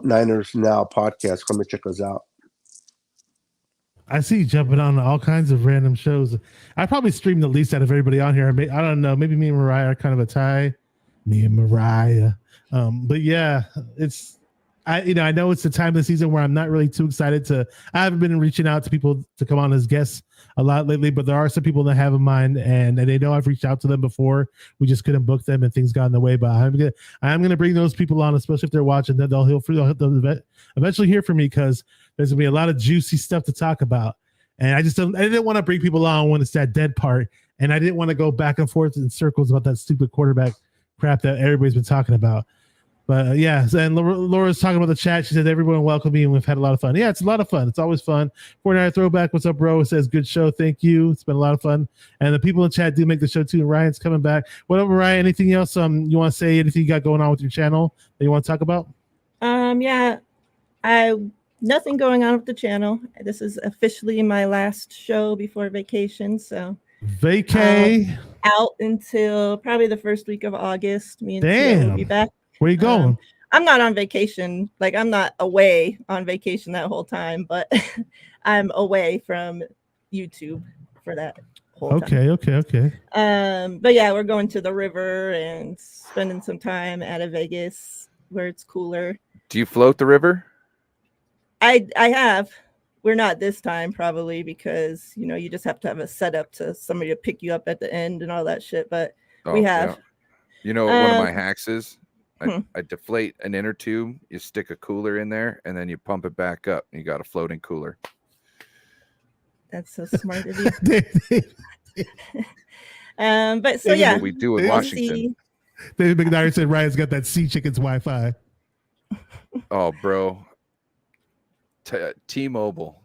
Niners Now podcast. Come and check us out.
I see you jumping on all kinds of random shows. I probably stream the least out of everybody on here. I don't know. Maybe me and Mariah are kind of a tie. Me and Mariah. But yeah, I know it's the time of the season where I'm not really too excited I haven't been reaching out to people to come on as guests a lot lately, but there are some people that have in mind, and they know I've reached out to them before. We just couldn't book them and things got in the way, but I'm gonna bring those people on, especially if they're watching, that they'll eventually hear from me, because there's gonna be a lot of juicy stuff to talk about. And I didn't want to bring people on when it's that dead part, and I didn't want to go back and forth in circles about that stupid quarterback crap that everybody's been talking about. But yeah, and Laura's talking about the chat. She said, everyone welcome me and we've had a lot of fun. Yeah, it's a lot of fun. It's always fun. 49er Throwback, what's up, bro? It says, good show. Thank you. It's been a lot of fun. And the people in chat do make the show too. And Ryan's coming back. What up, Ryan? Anything else you want to say? Anything you got going on with your channel that you want to talk about?
Yeah, nothing going on with the channel. This is officially my last show before vacation. So
vacay
out until probably the first week of August. Me and Tia
Damn.
will be back.
Where you going?
I'm not on vacation. Like, I'm not away on vacation that whole time, but I'm away from YouTube for that whole time.
Okay.
But yeah, we're going to the river and spending some time out of Vegas where it's cooler.
Do you float the river?
I have. We're not this time probably because, you know, you just have to have a setup to somebody to pick you up at the end and all that shit. But we have.
Yeah. You know what one of my hacks is? I deflate an inner tube, you stick a cooler in there, and then you pump it back up. And you got a floating cooler.
That's so smart of you. But so yeah,
what we do in Washington.
David McNair said Ryan's got that Sea Chickens Wi-Fi.
Oh, bro. T-Mobile.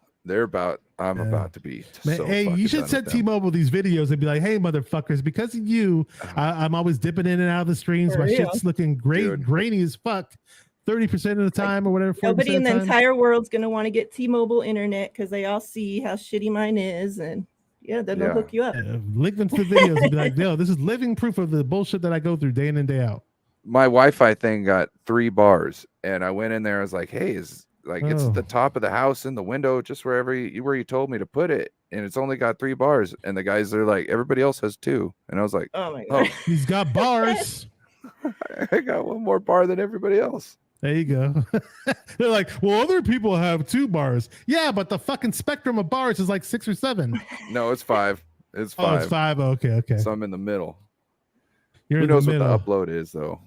I'm about to be.
Man,
so
hey, you should send T-Mobile these videos and be like, "Hey, motherfuckers, because of you, I'm always dipping in and out of the streams. My shit's looking great, grainy as fuck, 30% of the time or whatever."
Nobody in the entire world's gonna want to get T-Mobile internet because they all see how shitty mine is, and then they'll hook you up.
Link them to the videos and be like, "Yo, this is living proof of the bullshit that I go through day in and day out."
My Wi-Fi thing got 3 bars, and I went in there. I was like, "Hey, it's at the top of the house in the window, just where you told me to put it, and it's only got 3 bars." And the guys are like, "Everybody else has 2," and I was like,
"Oh my god,
he's got bars."
I got 1 more bar than everybody else.
There you go. They're like, "Well, other people have 2 bars." Yeah, but the fucking spectrum of bars is like 6 or 7.
No, it's 5. It's 5.
Oh, it's 5. Okay.
So I'm in the middle.
Who
knows what the upload is though?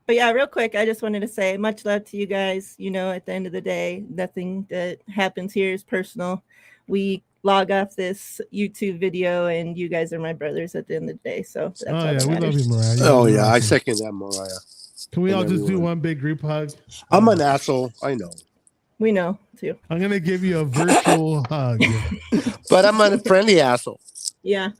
But yeah, real quick, I just wanted to say much love to you guys. You know, at the end of the day, nothing that happens here is personal. We log off this YouTube video, and you guys are my brothers at the end of the day. So that's all that
we love you, Mariah.
Oh yeah, I second that, Mariah.
Can we all just do one big group hug?
I'm an asshole. I know.
We know too.
I'm gonna give you a virtual hug,
but I'm a friendly asshole.
Yeah.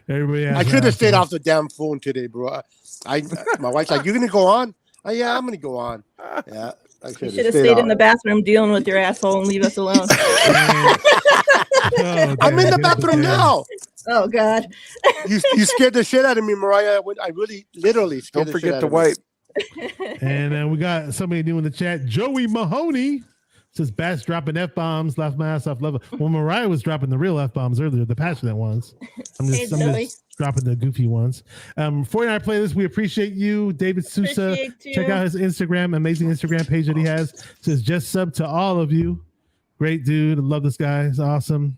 Everybody.
I could have stayed off the damn phone today, bro. My wife's like, "You gonna go on?" Yeah, I'm gonna go on. Yeah, I
you should have stayed in the bathroom dealing with your asshole and leave us alone.
I'm in the bathroom now.
Oh God!
You scared the shit out of me, Mariah. I really, literally scared.
Don't forget to wipe.
And then we got somebody new in the chat, Joey Mahoney. Says Bass dropping F-bombs, laugh my ass off. Love it. Well, Mariah was dropping the real F-bombs earlier, the passionate ones. I'm just dropping the goofy ones. 49 Playlist, we appreciate you. David Sousa, check out his Instagram, amazing Instagram page that he has. Says just sub to all of you. Great dude. Love this guy. He's awesome.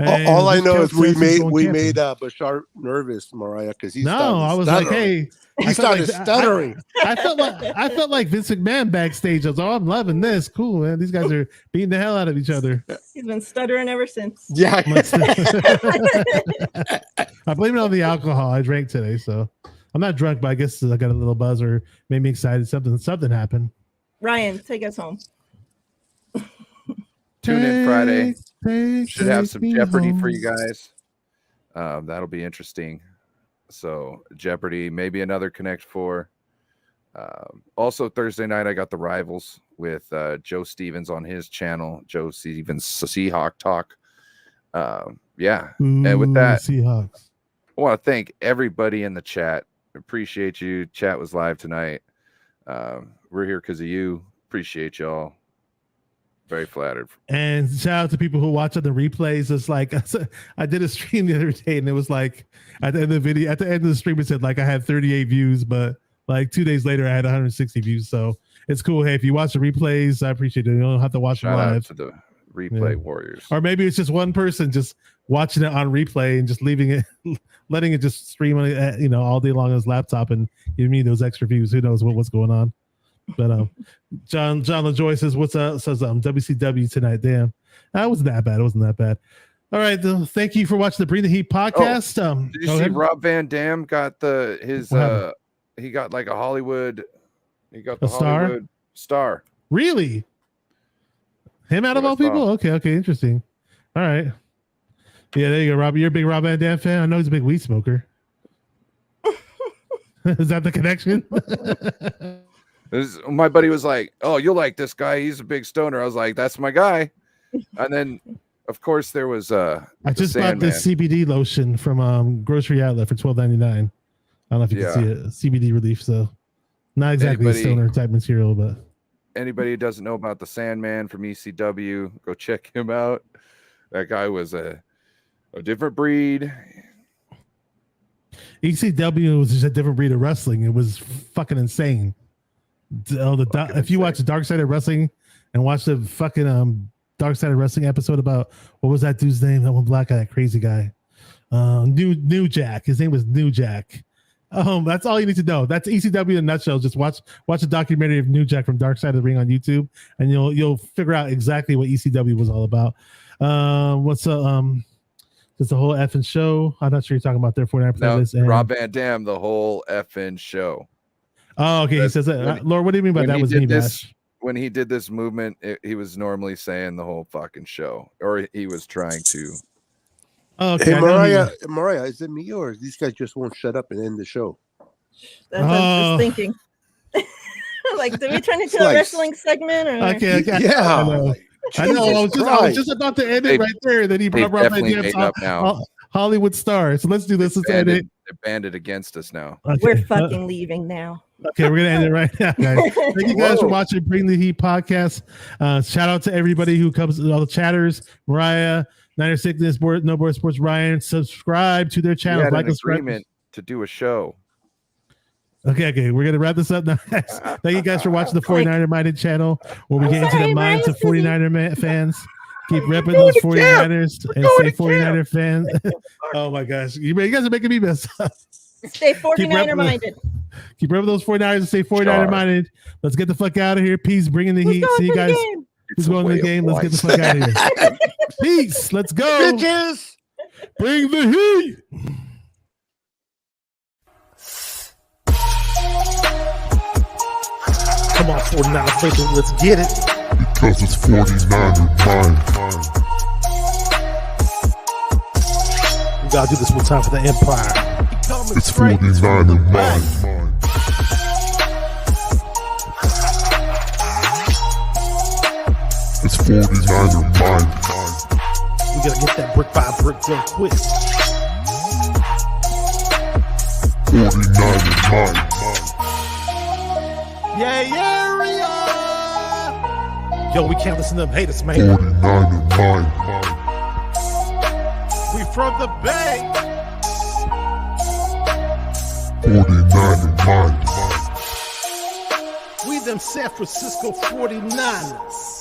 All I know is we made Bashar nervous, Mariah, because he's
I was
stuttering.
like, hey.
He started stuttering.
I felt like Vince McMahon backstage. I was like, oh, I'm loving this. Cool, man. These guys are beating the hell out of each other.
He's been stuttering ever since.
Yeah.
I blame it on the alcohol I drank today. So I'm not drunk, but I guess I got a little buzz or made me excited. Something happened.
Ryan, take us home.
Tune in Friday. Should have some Jeopardy for you guys. That'll be interesting. So Jeopardy, maybe another Connect 4. Also Thursday night, I got the Rivals with Joe Stevens on his channel. Joe Stevens Seahawk Talk. And with that,
Seahawks.
I want to thank everybody in the chat. Appreciate you. Chat was live tonight. We're here because of you. Appreciate y'all. Very flattered.
And shout out to people who watch on the replays. It's like I did a stream the other day, and it was like at the end of the stream, it said like I had 38 views, but like 2 days later, I had 160 views. So it's cool. Hey, if you watch the replays, I appreciate it. You don't have to watch
Shout
them live.
out to the replay warriors.
Or maybe it's just one person just watching it on replay and just leaving it, letting it just stream on it, all day long on his laptop and giving me those extra views. Who knows what's going on? But John LaJoy says, "What's up?" Says WCW tonight. Damn, that wasn't that bad. It wasn't that bad. All right, thank you for watching the Bring the Heat podcast.
Did you see Rob Van Dam got his he got like a Hollywood. He got the
A star?
Hollywood star.
Really? Him out of all people? Okay, interesting. All right. Yeah, there you go, Robbie. You're a big Rob Van Dam fan. I know he's a big weed smoker. Is that the connection?
My buddy was like, "Oh, you'll like this guy. He's a big stoner." I was like, "That's my guy." And then, of course, there was I
just bought this CBD lotion from Grocery Outlet for $12.99. I don't know if you can see it. CBD relief, so not exactly a stoner type material, but
anybody who doesn't know about the Sandman from ECW, go check him out. That guy was a different breed.
ECW was just a different breed of wrestling. It was fucking insane. If you watch Dark Side of Wrestling and watch the fucking Dark Side of Wrestling episode about what was that dude's name? That one black guy, that crazy guy. New Jack. His name was New Jack. That's all you need to know. That's ECW in a nutshell. Just watch a documentary of New Jack from Dark Side of the Ring on YouTube, and you'll figure out exactly what ECW was all about. Just the whole effing show. I'm not sure you're talking about their 49%.
No, Rob Van Dam, the whole effing show.
Oh, okay. He says that. Lord, what do you mean by that? Was me, Bash?
When he did this movement, he was normally saying the whole fucking show, or he was trying to.
Oh, okay.
Hey, Mariah, is it me or these guys just won't shut up and end the show?
That's what I was just thinking. Like, did we turn into a wrestling segment? Or?
Okay.
Yeah.
I know. I was just about to end it right there. Then he brought Rob Van Dam now. Hollywood star. So let's do this. Let's end it.
They're banded against us now.
Okay.
We're fucking leaving now.
Okay, we're gonna end it right now, guys. Thank you guys for watching Bring the Heat podcast. Shout out to everybody who comes, all the chatters, Mariah, Niner Sickness, No Board Sports, Ryan. Subscribe to their channel.
We had
like
an agreement to do a show.
Okay, we're gonna wrap this up now. Thank you guys for watching the 49er Minded channel, where we get into the minds of 49er fans. Keep repping those 49ers and stay 49er fans. Oh my gosh, you guys are making me mess up.
Stay 49er minded.
Keep repping those 49ers and stay 49er minded. Let's get the fuck out of here. Peace. Bring in the heat. See you guys. Who's going to the game? Let's get the fuck out of here. Peace. Let's go.
Bitches.
Bring the heat.
Come on, 49er faithful, let's get it.
Because it's 49er mind.
We gotta do this one time for the Empire.
It's 49er mind. It's 49er mind.
We gotta get that brick by brick done quick.
49er mind.
Yeah. Yo, we can't listen to them haters, man.
49er mind.
We from the Bay.
49er mind.
We them San Francisco 49ers.